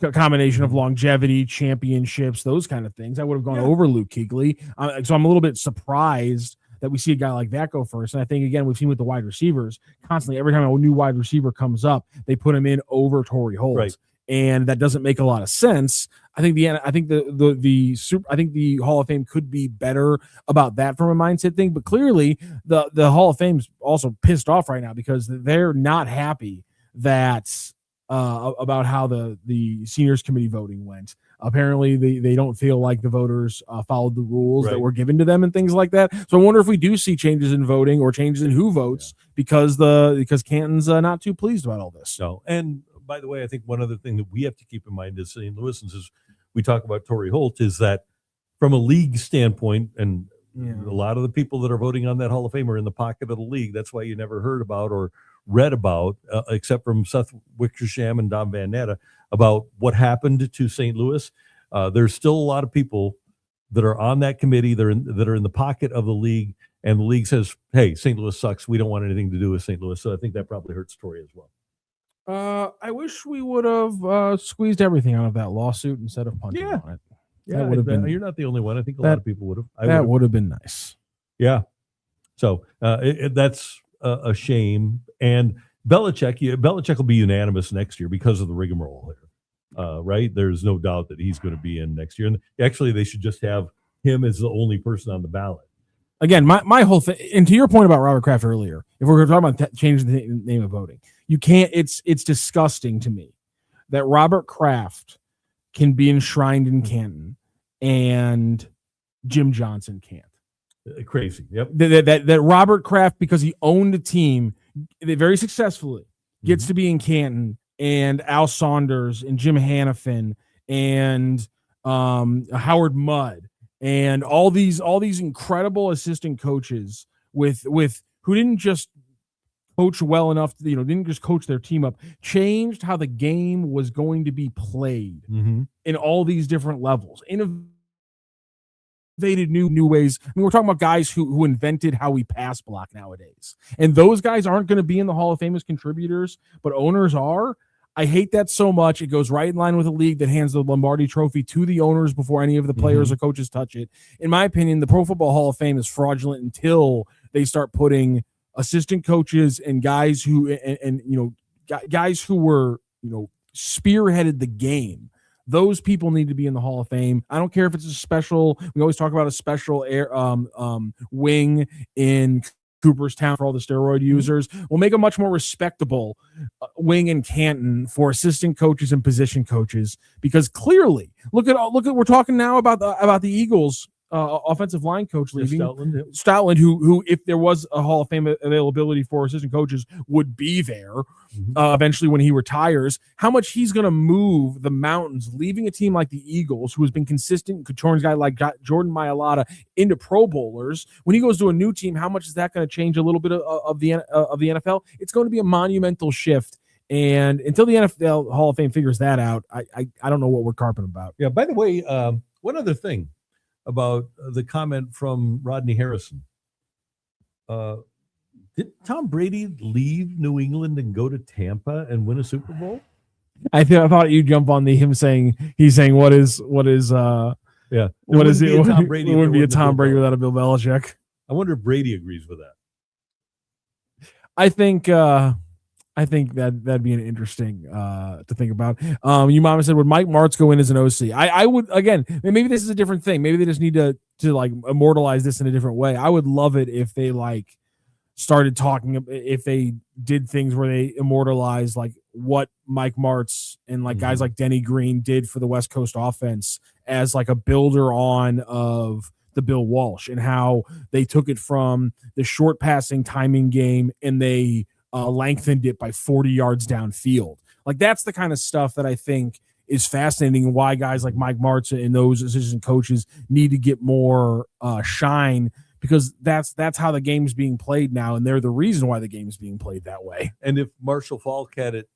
A combination of longevity, championships, those kind of things. I would have gone over Luke Kuechly. So I'm a little bit surprised that we see a guy like that go first. And I think, again, we've seen with the wide receivers constantly, every time a new wide receiver comes up, they put him in over Torrey Holt. Right. And that doesn't make a lot of sense. I think the Hall of Fame could be better about that from a mindset thing. But clearly the Hall of Fame's also pissed off right now because they're not happy that about how the seniors committee voting went. Apparently they don't feel like the voters followed the rules that were given to them and things like that. So I wonder if we do see changes in voting or changes in who votes because Canton's not too pleased about all this. No. And by the way, I think one other thing that we have to keep in mind as St. Louisans is we talk about Torrey Holt is that from a league standpoint, and a lot of the people that are voting on that Hall of Fame are in the pocket of the league. That's why you never heard about or read about, except from Seth Wickersham and Don Van Natta, about what happened to St. Louis. There's still a lot of people that are on that committee that are in the pocket of the league, and the league says, hey, St. Louis sucks. We don't want anything to do with St. Louis. So I think that probably hurts Torrey as well. I wish we would have squeezed everything out of that lawsuit instead of punching on it. Yeah, would have been. You're not the only one. I think a lot of people would have. That would have been nice. Yeah. So that's a shame. And Belichick will be unanimous next year because of the rigmarole here, right? There's no doubt that he's going to be in next year. And actually, they should just have him as the only person on the ballot. Again, my whole thing, and to your point about Robert Kraft earlier, if we're talking about changing the name of voting, you can't. It's disgusting to me that Robert Kraft can be enshrined in Canton and Jim Johnson can't. Crazy. Yep. That Robert Kraft, because he owned a team very successfully, gets to be in Canton, and Al Saunders and Jim Hannafin and Howard Mudd and all these incredible assistant coaches with who didn't just coach well enough, didn't just coach their team up, changed how the game was going to be played in all these different levels. Innovated new ways. I mean, we're talking about guys who invented how we pass block nowadays. And those guys aren't going to be in the Hall of Fame as contributors, but owners are. I hate that so much. It goes right in line with a league that hands the Lombardi Trophy to the owners before any of the players or coaches touch it. In my opinion, the Pro Football Hall of Fame is fraudulent until they start putting assistant coaches and guys who guys who were spearheaded the game. Those people need to be in the Hall of Fame. I don't care if it's a special. We always talk about a special wing in Cooperstown for all the steroid users. We'll make a much more respectable wing in Canton for assistant coaches and position coaches, because clearly, look at we're talking now about the Eagles offensive line coach leaving, Stoutland, who if there was a Hall of Fame availability for assistant coaches would be there eventually when he retires. How much he's going to move the mountains, leaving a team like the Eagles, who has been consistent, turns a guy like Jordan Mailata into Pro Bowlers. When he goes to a new team, how much is that going to change a little bit of the NFL? It's going to be a monumental shift. And until the NFL Hall of Fame figures that out, I don't know what we're carping about. Yeah. By the way, one other thing about the comment from Rodney Harrison. Did Tom Brady leave New England and go to Tampa and win a Super Bowl? I thought you'd jump on he's saying what is what is Tom Brady? It wouldn't be a Tom Brady without a Bill Belichick. I wonder if Brady agrees with that. I think that'd be an interesting to think about. You mama said, would Mike Martz go in as an OC? I would, again, maybe this is a different thing. Maybe they just need to like immortalize this in a different way. I would love it if they like started talking, if they did things where they immortalized like what Mike Martz and like guys like Denny Green did for the West Coast offense as like a builder on of the Bill Walsh, and how they took it from the short passing timing game and they lengthened it by 40 yards downfield. Like that's the kind of stuff that I think is fascinating, and why guys like Mike Martz and those assistant coaches need to get more shine, because that's how the game's being played now, and they're the reason why the game's being played that way. And if Marshall Faulk had it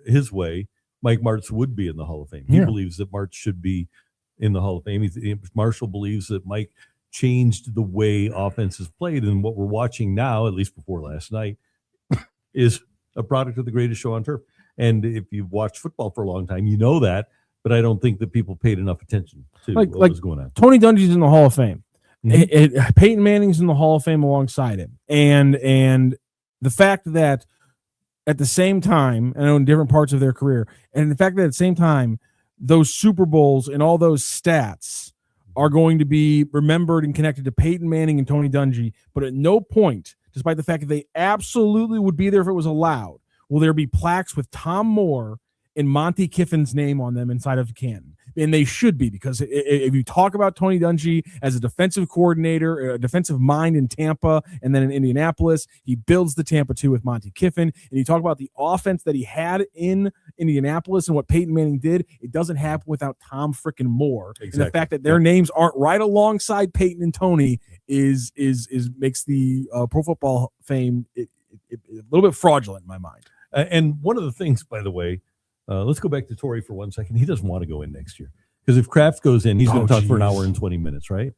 his way, Mike Martz would be in the Hall of Fame. He believes that Martz should be in the Hall of Fame. Marshall believes that Mike changed the way offense is played, and what we're watching now, at least before last night, is a product of the greatest show on turf. And if you've watched football for a long time, you know that, but I don't think that people paid enough attention to what was going on. Tony Dungy's in the Hall of Fame. Peyton Manning's in the Hall of Fame alongside him. And the fact that at the same time, I know in different parts of their career, and the fact that at the same time, those Super Bowls and all those stats are going to be remembered and connected to Peyton Manning and Tony Dungy, but at no point, despite the fact that they absolutely would be there if it was allowed, will there be plaques with Tom Moore and Monty Kiffin's name on them inside of Canton. And they should be, because if you talk about Tony Dungy as a defensive coordinator, a defensive mind in Tampa and then in Indianapolis, he builds the Tampa 2 with Monty Kiffin. And you talk about the offense that he had in Indianapolis and what Peyton Manning did, it doesn't happen without Tom frickin' Moore. Exactly. And the fact that their names aren't right alongside Peyton and Tony is makes the Pro Football Fame a little bit fraudulent in my mind. And one of the things, by the way, let's go back to Torrey for 1 second. He doesn't want to go in next year, because if Kraft goes in, he's going to talk for an hour and 20 minutes, right?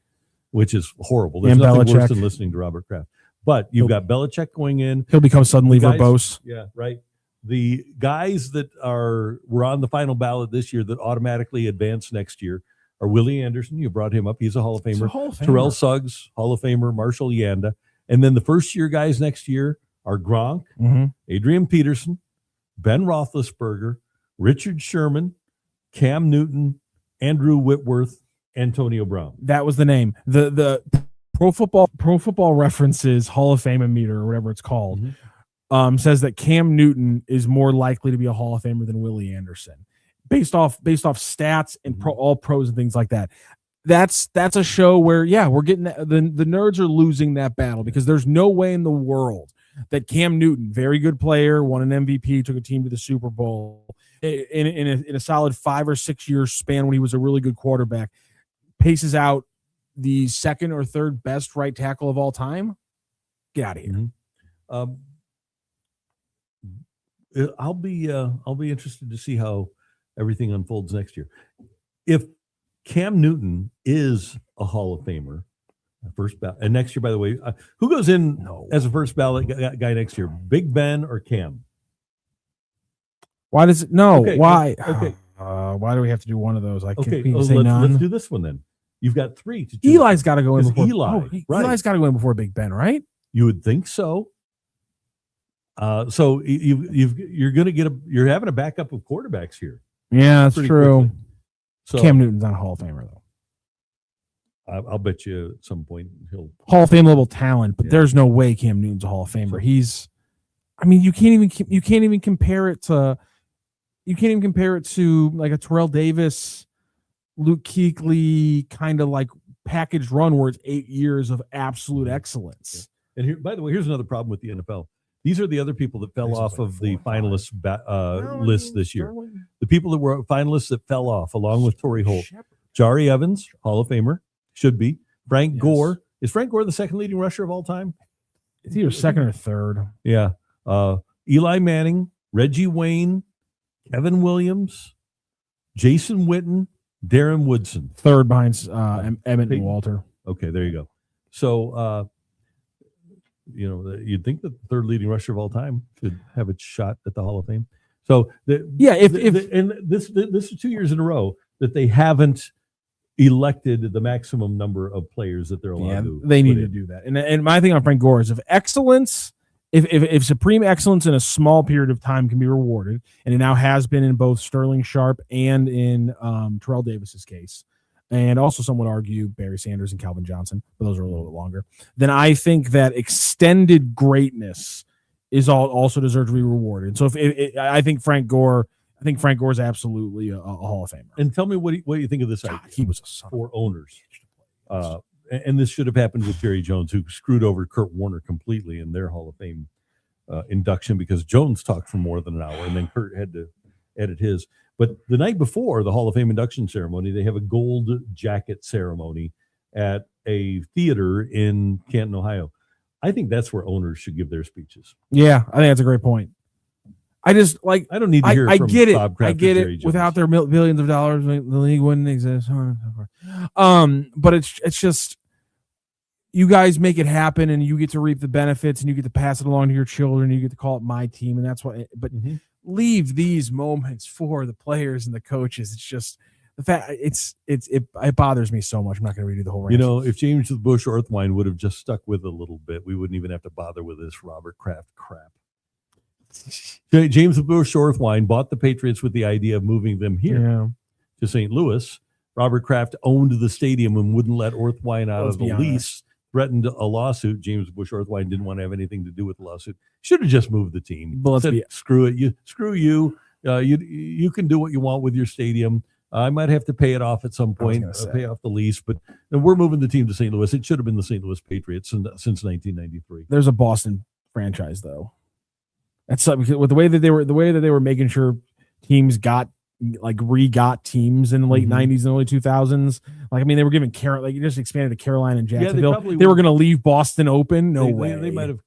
Which is horrible. There's nothing worse than listening to Robert Kraft. But you've got Belichick going in. He'll become suddenly verbose. Yeah, right. The guys that were on the final ballot this year that automatically advance next year are Willie Anderson. You brought him up. He's a Hall of Famer. Terrell Suggs, Hall of Famer. Marshall Yanda. And then the first-year guys next year are Gronk, Adrian Peterson, Ben Roethlisberger, Richard Sherman, Cam Newton, Andrew Whitworth, Antonio Brown. That was the name. The Pro Football References Hall of Fame meter, or whatever it's called, says that Cam Newton is more likely to be a Hall of Famer than Willie Anderson, based off stats and all pros and things like that. That's a show where we're getting the nerds are losing that battle, because there's no way in the world that Cam Newton, very good player, won an MVP, took a team to the Super Bowl in a solid 5 or 6 year span when he was a really good quarterback, paces out the second or third best right tackle of all time. Get out of here. I'll be interested to see how everything unfolds next year. If Cam Newton is a Hall of Famer, first ballot, and next year, by the way, who goes in as a first ballot guy next year? Big Ben or Cam? Why does it? No. Okay, why? Okay. Why do we have to do one of those? Okay. Say none? Let's do this one then. You've got 3 to choose. Eli's got to go in before Eli's got to go in before Big Ben, right? You would think so. So you're having a backup of quarterbacks here. Yeah, that's true. Quickly. So Cam Newton's not a Hall of Famer though. I'll bet you at some point he'll Hall of Fame level talent, but there's no way Cam Newton's a Hall of Famer. You can't even compare it to like a Terrell Davis, Luke Kuechly kind of like package run where it's 8 years of absolute excellence. And here, by the way, here's another problem with the NFL. These are the other people that fell off of the finalists list this year. The people that were finalists that fell off, along with Torrey Holt. Jari Evans, Hall of Famer, should be. Frank Gore. Is Frank Gore the second leading rusher of all time? It's either second or third. Yeah. Eli Manning, Reggie Wayne, Kevin Williams, Jason Witten, Darren Woodson. Third behind Emmett and Walter. Okay, there you go. So, you'd think that the third leading rusher of all time should have a shot at the Hall of Fame. So, this is 2 years in a row that they haven't elected the maximum number of players that they're allowed to. They need to do that. And my thing on Frank Gore is if supreme excellence in a small period of time can be rewarded, and it now has been in both Sterling Sharp and in Terrell Davis's case, and also some would argue Barry Sanders and Calvin Johnson, but those are a little bit longer, then I think that extended greatness is also deserves to be rewarded. So I think Frank Gore is absolutely a Hall of Famer. And tell me what you think of this idea. He was a son for owners. And this should have happened with Jerry Jones, who screwed over Kurt Warner completely in their Hall of Fame induction, because Jones talked for more than an hour, and then Kurt had to edit his. But the night before the Hall of Fame induction ceremony, they have a gold jacket ceremony at a theater in Canton, Ohio. I think that's where owners should give their speeches. Yeah, I think that's a great point. I don't need to hear from Bob Kraft. I get it. Jones. Without their billions of dollars, the league wouldn't exist. But it's just, you guys make it happen, and you get to reap the benefits, and you get to pass it along to your children. You get to call it my team, and that's what. But leave these moments for the players and the coaches. It's just the fact. It bothers me so much. I'm not going to redo the whole rant. If James Bush Orthwine would have just stuck with it a little bit, we wouldn't even have to bother with this Robert Kraft crap. James Bush Orthwine bought the Patriots with the idea of moving them here to St. Louis. Robert Kraft owned the stadium and wouldn't let Orthwine out of the lease, threatened a lawsuit. James Bush Orthwine didn't want to have anything to do with the lawsuit. Should have just moved the team. Screw it. Screw you. You can do what you want with your stadium. I might have to pay it off at some point, pay off the lease, but we're moving the team to St. Louis. It should have been the St. Louis Patriots since 1993. There's a Boston franchise though. That's with the way that they were making sure teams got teams in the late 90s and early 2000s. They were giving you just expanded to Carolina and Jacksonville. They were going to leave Boston open. No way. They might have,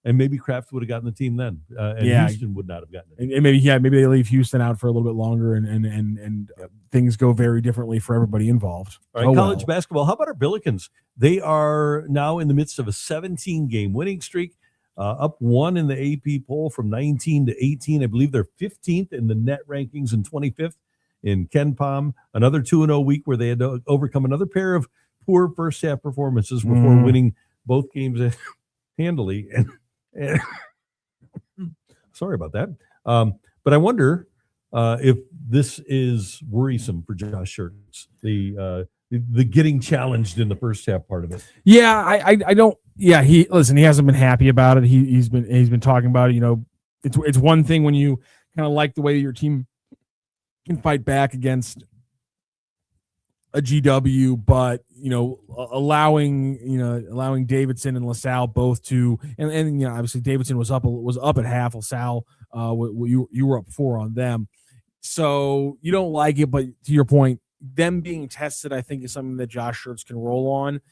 and maybe Kraft would have gotten the team then. Houston would not have gotten it. And maybe they leave Houston out for a little bit longer, and things go very differently for everybody involved. All right, college basketball. How about our Billikens? They are now in the midst of a 17-game winning streak. Up one in the AP poll from 19 to 18. I believe they're 15th in the net rankings and 25th in KenPom. Another 2-0 week where they had to overcome another pair of poor first half performances before winning both games handily. And sorry about that. But I wonder if this is worrisome for Josh Schertz, the getting challenged in the first half part of it. Yeah, I don't. Yeah, he hasn't been happy about it. He's been talking about it. You know, it's one thing when you kind of like the way your team can fight back against a GW, but you know, allowing Davidson and LaSalle both to, and you know, obviously Davidson was up at half. LaSalle, you were up 4 on them, so you don't like it. But to your point, them being tested, I think, is something that Josh Schertz can roll on.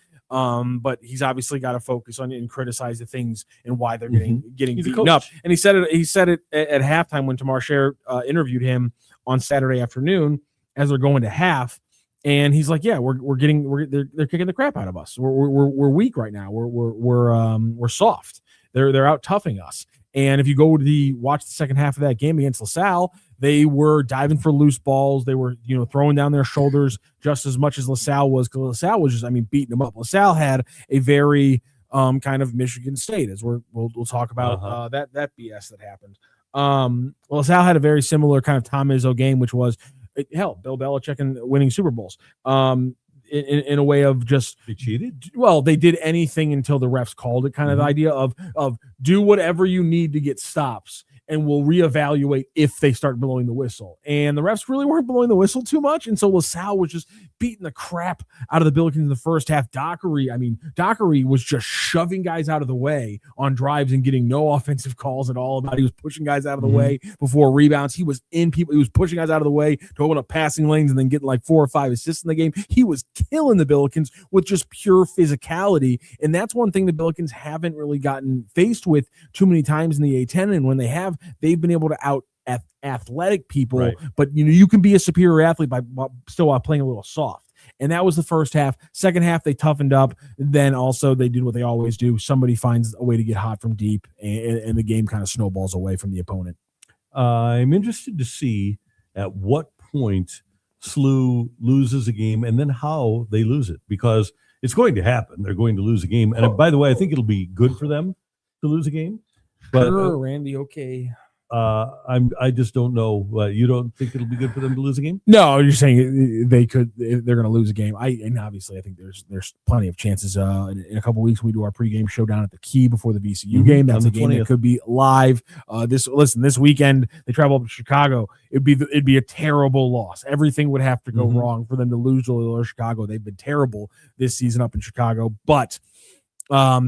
But he's obviously got to focus on it and criticize the things and why they're getting beaten up. And he said it at halftime when Tamar Scher interviewed him on Saturday afternoon as they're going to half. And he's like, yeah, they're kicking the crap out of us. We're weak right now. We're soft. They're out toughing us. And if you go to watch the second half of that game against LaSalle, they were diving for loose balls. They were, you know, throwing down their shoulders just as much as LaSalle was, because LaSalle was just, beating them up. LaSalle had a very kind of Michigan State, as we'll talk about that BS that happened. LaSalle had a very similar kind of Tom Izzo game, which was, Bill Belichick and winning Super Bowls. In a way of just they cheated. Well, they did anything until the refs called it. Kind of the idea of do whatever you need to get stops, and we'll reevaluate if they start blowing the whistle. And the refs really weren't blowing the whistle too much, and so LaSalle was just beating the crap out of the Billikens in the first half. Dockery was just shoving guys out of the way on drives and getting no offensive calls at all. He was pushing guys out of the way before rebounds. He was pushing guys out of the way to open up passing lanes and then getting like 4 or 5 assists in the game. He was killing the Billikens with just pure physicality, and that's one thing the Billikens haven't really gotten faced with too many times in the A10. And when they have, they've been able to out athletic people, right. But you can be a superior athlete by still playing a little soft. And that was the first half. Second half, they toughened up. Then also they did what they always do. Somebody finds a way to get hot from deep, and the game kind of snowballs away from the opponent. I'm interested to see at what point SLU loses a game and then how they lose it, because it's going to happen. They're going to lose a game. And by the way, I think it'll be good for them to lose a game. But sure, Randy, okay. I just don't know. You don't think it'll be good for them to lose a game? No, you're saying they're going to lose a game. And obviously I think there's plenty of chances. In a couple weeks we do our pregame showdown at the Key before the VCU game. That's a game 20th. That could be live. This weekend they travel up to Chicago. It'd be a terrible loss. Everything would have to go wrong for them to lose to Loyola Chicago. They've been terrible this season up in Chicago, but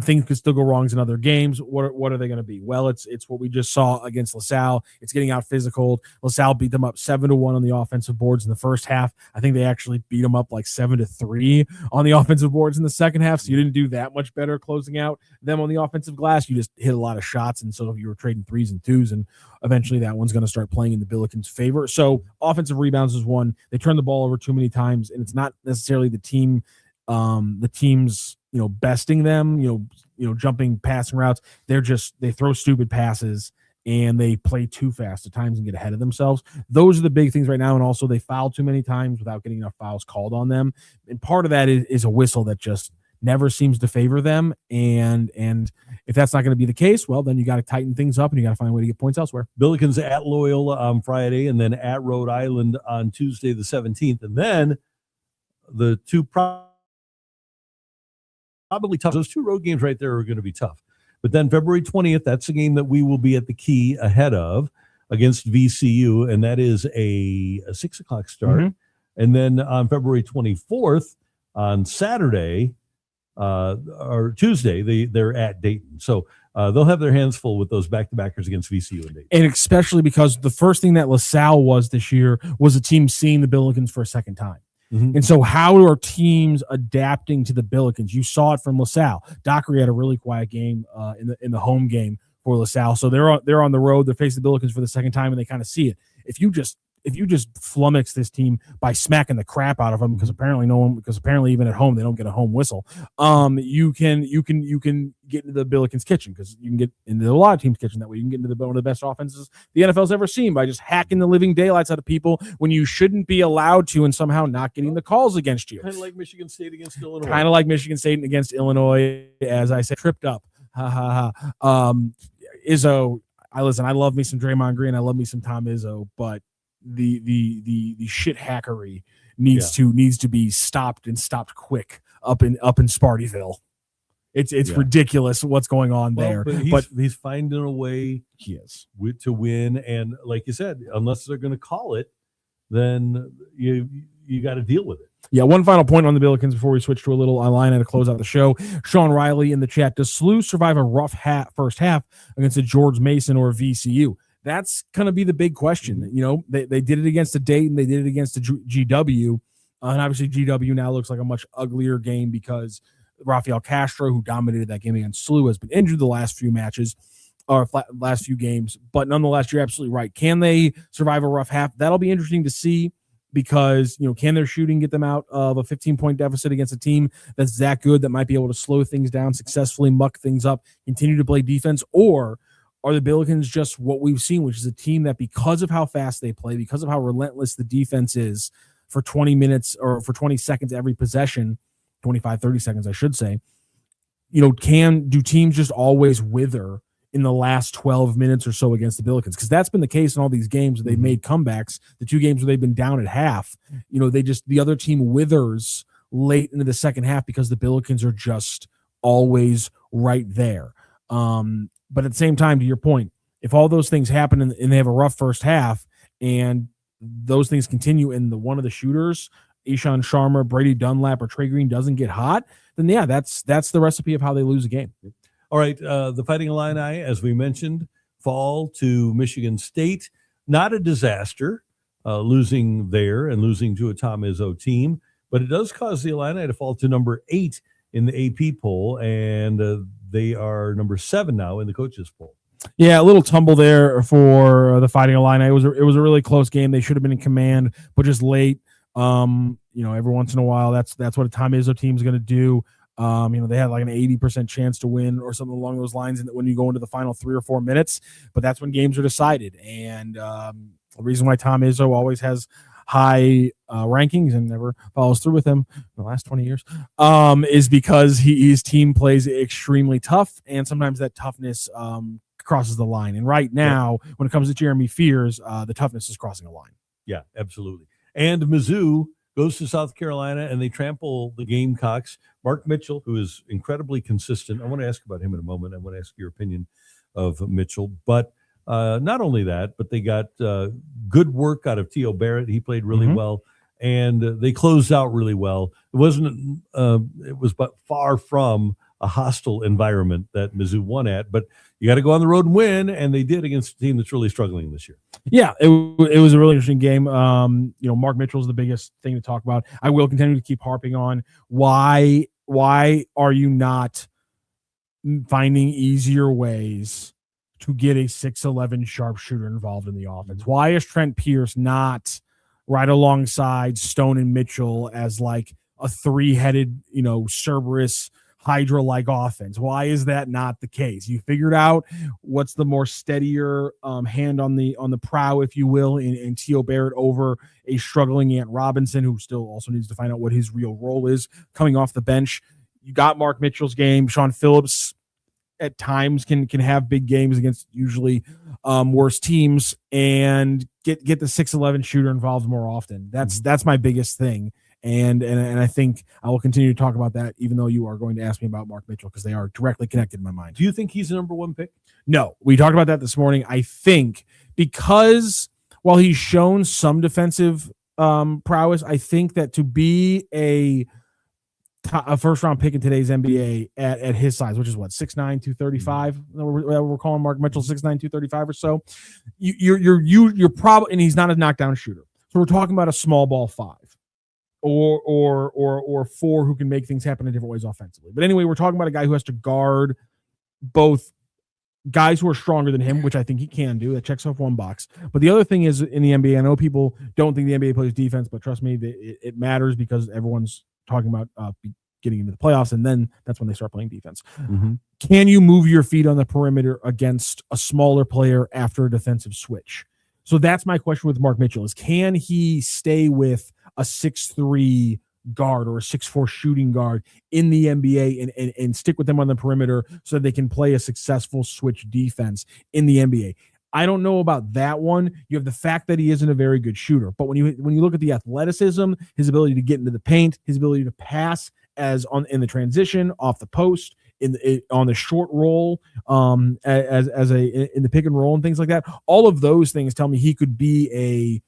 things could still go wrong in other games. What are they going to be? Well, it's what we just saw against LaSalle. It's getting out physical. LaSalle beat them up 7-1 on the offensive boards in the first half. I think they actually beat them up like 7-3 on the offensive boards in the second half. So you didn't do that much better closing out them on the offensive glass. You just hit a lot of shots, and so you were trading 3s and 2s, and eventually that one's going to start playing in the Billikens' favor. So offensive rebounds is one. They turn the ball over too many times, and it's not necessarily the team's besting them, jumping passing routes. They throw stupid passes and they play too fast at times and get ahead of themselves. Those are the big things right now. And also they foul too many times without getting enough fouls called on them. And part of that is a whistle that just never seems to favor them. And if that's not going to be the case, well, then you got to tighten things up and you got to find a way to get points elsewhere. Billikens at Loyola on Friday, and then at Rhode Island on Tuesday the 17th. And then the two probably tough. Those 2 road games right there are going to be tough. But then February 20th, that's a game that we will be at the Key ahead of against VCU, and that is a 6 o'clock start. And then on February 24th, on Saturday or Tuesday, they're at Dayton. So they'll have their hands full with those back-to-backers against VCU and Dayton. And especially because the first thing that LaSalle was this year was a team seeing the Billikens for a second time. And so how are teams adapting to the Billikens? You saw it from LaSalle. Dockery had a really quiet game in the home game for LaSalle. So they're on the road. They're facing the Billikens for the second time, and they kind of see it. If you just flummox this team by smacking the crap out of them, because apparently even at home they don't get a home whistle. You can get into the Billikens kitchen, because you can get into a lot of teams' kitchen that way. You can get into one of the best offenses the NFL's ever seen by just hacking the living daylights out of people when you shouldn't be allowed to, and somehow not getting the calls against you. Kind of like Michigan State against Illinois. Kind of like Michigan State against Illinois, as I said, tripped up. Ha ha ha. Izzo, I love me some Draymond Green, I love me some Tom Izzo, but the shit hackery needs to be stopped, and stopped quick up in Spartyville. It's ridiculous what's going on there. But he's finding a way to win, and like you said, unless they're going to call it, then you got to deal with it. Yeah, one final point on the Billikens before we switch to a little Illini to close out the show. Sean Riley in the chat: does SLU survive a rough first half against a George Mason or VCU? That's going to be the big question. You know, they did it against the Dayton, they did it against the GW, and obviously GW now looks like a much uglier game because Rafael Castro, who dominated that game against SLU, has been injured the last few matches or last few games. But nonetheless, you're absolutely right. Can they survive a rough half? That'll be interesting to see, because, you know, can their shooting get them out of a 15-point deficit against a team that's that good, that might be able to slow things down, successfully muck things up, continue to play defense? Or are the Billikens just what we've seen, which is a team that, because of how fast they play, because of how relentless the defense is for 20 minutes or for 20 seconds every possession, 25, 30 seconds, I should say, you know, do teams just always wither in the last 12 minutes or so against the Billikens? Because that's been the case in all these games where they've made comebacks. The two games where they've been down at half, you know, the other team withers late into the second half because the Billikens are just always right there. But at the same time, to your point, if all those things happen and they have a rough first half, and those things continue, and one of the shooters, Ishan Sharma, Brady Dunlap, or Trey Green, doesn't get hot, then yeah, that's the recipe of how they lose a game. All right, the Fighting Illini, as we mentioned, fall to Michigan State. Not a disaster, losing there and losing to a Tom Izzo team, but it does cause the Illini to fall to number 8 in the AP poll, and they are number 7 now in the coaches poll. Yeah, a little tumble there for the Fighting Illini. It was a really close game. They should have been in command, but just late. You know, every once in a while, that's what a Tom Izzo team is going to do. You know, they had like an 80% chance to win or something along those lines when you go into the final 3 or 4 minutes, but that's when games are decided. And the reason why Tom Izzo always has high rankings and never follows through with them in the last 20 years is because his team plays extremely tough, and sometimes that toughness crosses the line. And right now, when it comes to Jeremy Fears, the toughness is crossing a line. Yeah, absolutely. And Mizzou goes to South Carolina, and they trample the Gamecocks. Mark Mitchell, who is incredibly consistent. I want to ask about him in a moment. I want to ask your opinion of Mitchell. But not only that, but they got good work out of T.O. Barrett. He played really well, and they closed out really well. It was but far from a hostile environment that Mizzou won at, but you got to go on the road and win, and they did against a team that's really struggling this year. Yeah, it was a really interesting game. You know, Mark Mitchell is the biggest thing to talk about. I will continue to keep harping on why are you not finding easier ways to get a 6'11" sharpshooter involved in the offense? Why is Trent Pierce not right alongside Stone and Mitchell as like a 3-headed, you know, Cerberus Hydra-like offense? Why is that not the case? You figured out what's the more steadier hand on the prow, if you will, in T.O. Barrett over a struggling Ant Robinson, who still also needs to find out what his real role is coming off the bench. You got Mark Mitchell's game. Sean Phillips at times can have big games against usually worse teams, and get the 6'11" shooter involved more often. That's my biggest thing. And I think I will continue to talk about that, even though you are going to ask me about Mark Mitchell, because they are directly connected in my mind. Do you think he's the number 1 pick? No, we talked about that this morning. I think because while he's shown some defensive prowess, I think that to be a first-round pick in today's NBA at his size, which is what, 6'9", 235. We're calling Mark Mitchell 6'9", 235 or so. You're probably, and he's not a knockdown shooter. So we're talking about a small ball 5. Or 4 who can make things happen in different ways offensively. But anyway, we're talking about a guy who has to guard both guys who are stronger than him, which I think he can do. That checks off one box. But the other thing is in the NBA, I know people don't think the NBA plays defense, but trust me, it matters because everyone's talking about getting into the playoffs, and then that's when they start playing defense. Mm-hmm. Can you move your feet on the perimeter against a smaller player after a defensive switch? So that's my question with Mark Mitchell is, can he stay with a 6'3" guard or a 6'4" shooting guard in the NBA and stick with them on the perimeter so that they can play a successful switch defense in the NBA? I don't know about that one. You have the fact that he isn't a very good shooter, but when you look at the athleticism, his ability to get into the paint, his ability to pass in the transition, off the post, on the short roll, in the pick and roll and things like that, all of those things tell me he could be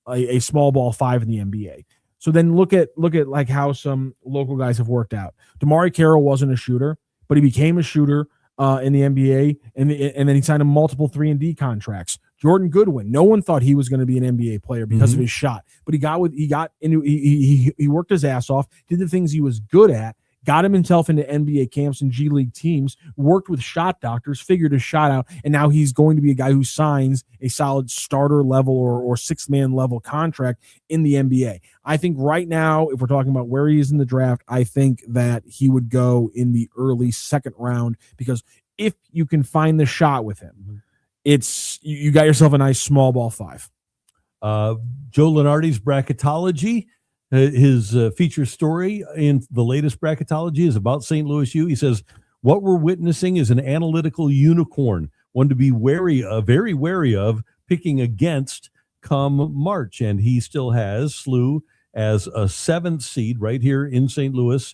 a small ball 5 in the NBA. So then look at like how some local guys have worked out. DeMarre Carroll wasn't a shooter, but he became a shooter in the NBA, and then he signed a multiple 3-and-D contracts. Jordan Goodwin, no one thought he was going to be an NBA player because of his shot, but he worked his ass off, did the things he was good at, got himself into NBA camps and G League teams, worked with shot doctors, figured his shot out, and now he's going to be a guy who signs a solid starter level or sixth-man level contract in the NBA. I think right now, if we're talking about where he is in the draft, I think that he would go in the early second round, because if you can find the shot with him, you got yourself a nice small ball 5. Joe Lunardi's bracketology. His feature story in the latest bracketology is about St. Louis U. He says, what we're witnessing is an analytical unicorn, one to be very wary of picking against come March. And he still has SLU as a 7th seed right here in St. Louis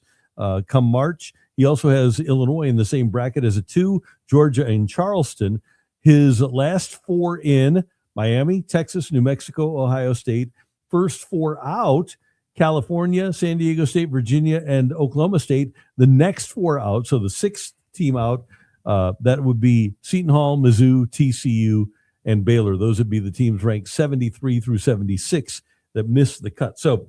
come March. He also has Illinois in the same bracket as a 2, Georgia and Charleston. His last 4 in: Miami, Texas, New Mexico, Ohio State. First 4 out: California, San Diego State, Virginia, and Oklahoma State. The next 4 out, so the 6th team out, that would be Seton Hall, Mizzou, TCU, and Baylor. Those would be the teams ranked 73 through 76 that missed the cut. So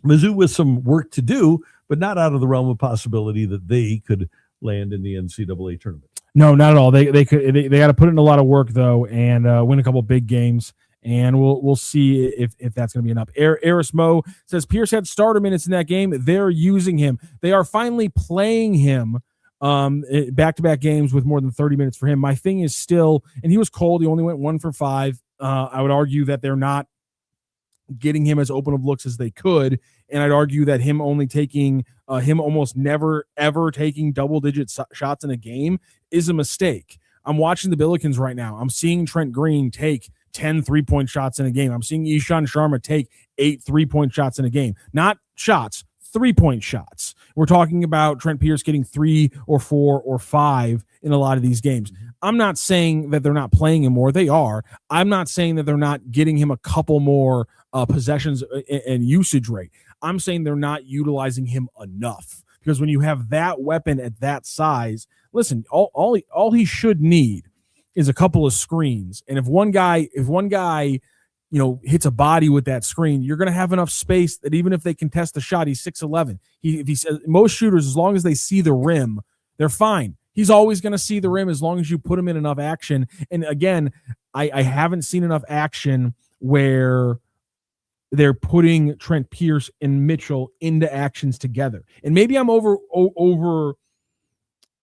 Mizzou with some work to do, but not out of the realm of possibility that they could land in the NCAA tournament. No, not at all. They got to put in a lot of work though, and win a couple big games. And we'll see if that's going to be enough. Eris Mo says Pierce had starter minutes in that game. They're using him. They are finally playing him back-to-back games with more than 30 minutes for him. My thing is still, and he was cold. He only went 1 for 5. I would argue that they're not getting him as open of looks as they could. And I'd argue that him almost never, ever taking double-digit shots in a game is a mistake. I'm watching the Billikens right now. I'm seeing Trent Green take 10 3-point shots in a game. I'm seeing Ishan Sharma take 8 3-point shots in a game. Not shots, 3-point shots. We're talking about Trent Pierce getting 3 or 4 or 5 in a lot of these games. I'm not saying that they're not playing him more. They are. I'm not saying that they're not getting him a couple more possessions and usage rate. I'm saying they're not utilizing him enough, because when you have that weapon at that size, listen, all he should need is a couple of screens. And if one guy, hits a body with that screen, you're going to have enough space that even if they contest the shot, he's 6'11". If he says, most shooters, as long as they see the rim, they're fine. He's always going to see the rim as long as you put him in enough action. And again, I haven't seen enough action where they're putting Trent Pierce and Mitchell into actions together. And maybe I'm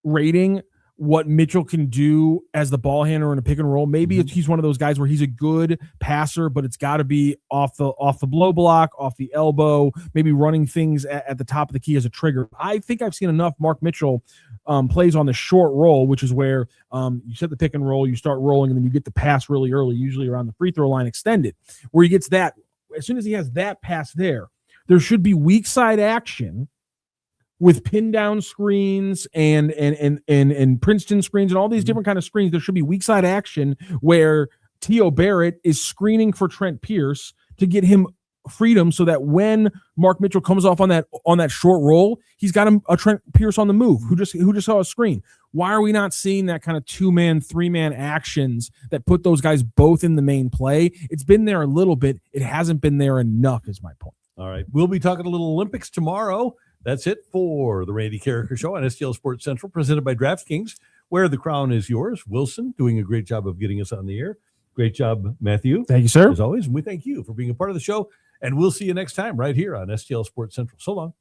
overrating what Mitchell can do as the ball handler in a pick and roll. Maybe he's one of those guys where he's a good passer, but it's got to be off the blow block, off the elbow, maybe running things at the top of the key as a trigger. I think I've seen enough Mark Mitchell plays on the short roll, which is where you set the pick and roll, you start rolling, and then you get the pass really early, usually around the free throw line extended, where he gets that. As soon as he has that pass there should be weak side action with pin down screens and Princeton screens and all these different kind of screens. There should be weak side action where T.O. Barrett is screening for Trent Pierce to get him freedom, so that when Mark Mitchell comes off on that short roll, he's got a Trent Pierce on the move who just saw a screen. Why are we not seeing that kind of 2-man, 3-man actions that put those guys both in the main play? It's been there a little bit. It hasn't been there enough, is my point. All right. We'll be talking a little Olympics tomorrow. That's it for the Randy Karraker Show on STL Sports Central, presented by DraftKings. where the crown is yours. Wilson doing a great job of getting us on the air. Great job, Matthew. Thank you, sir. As always, and we thank you for being a part of the show. And we'll see you next time right here on STL Sports Central. So long.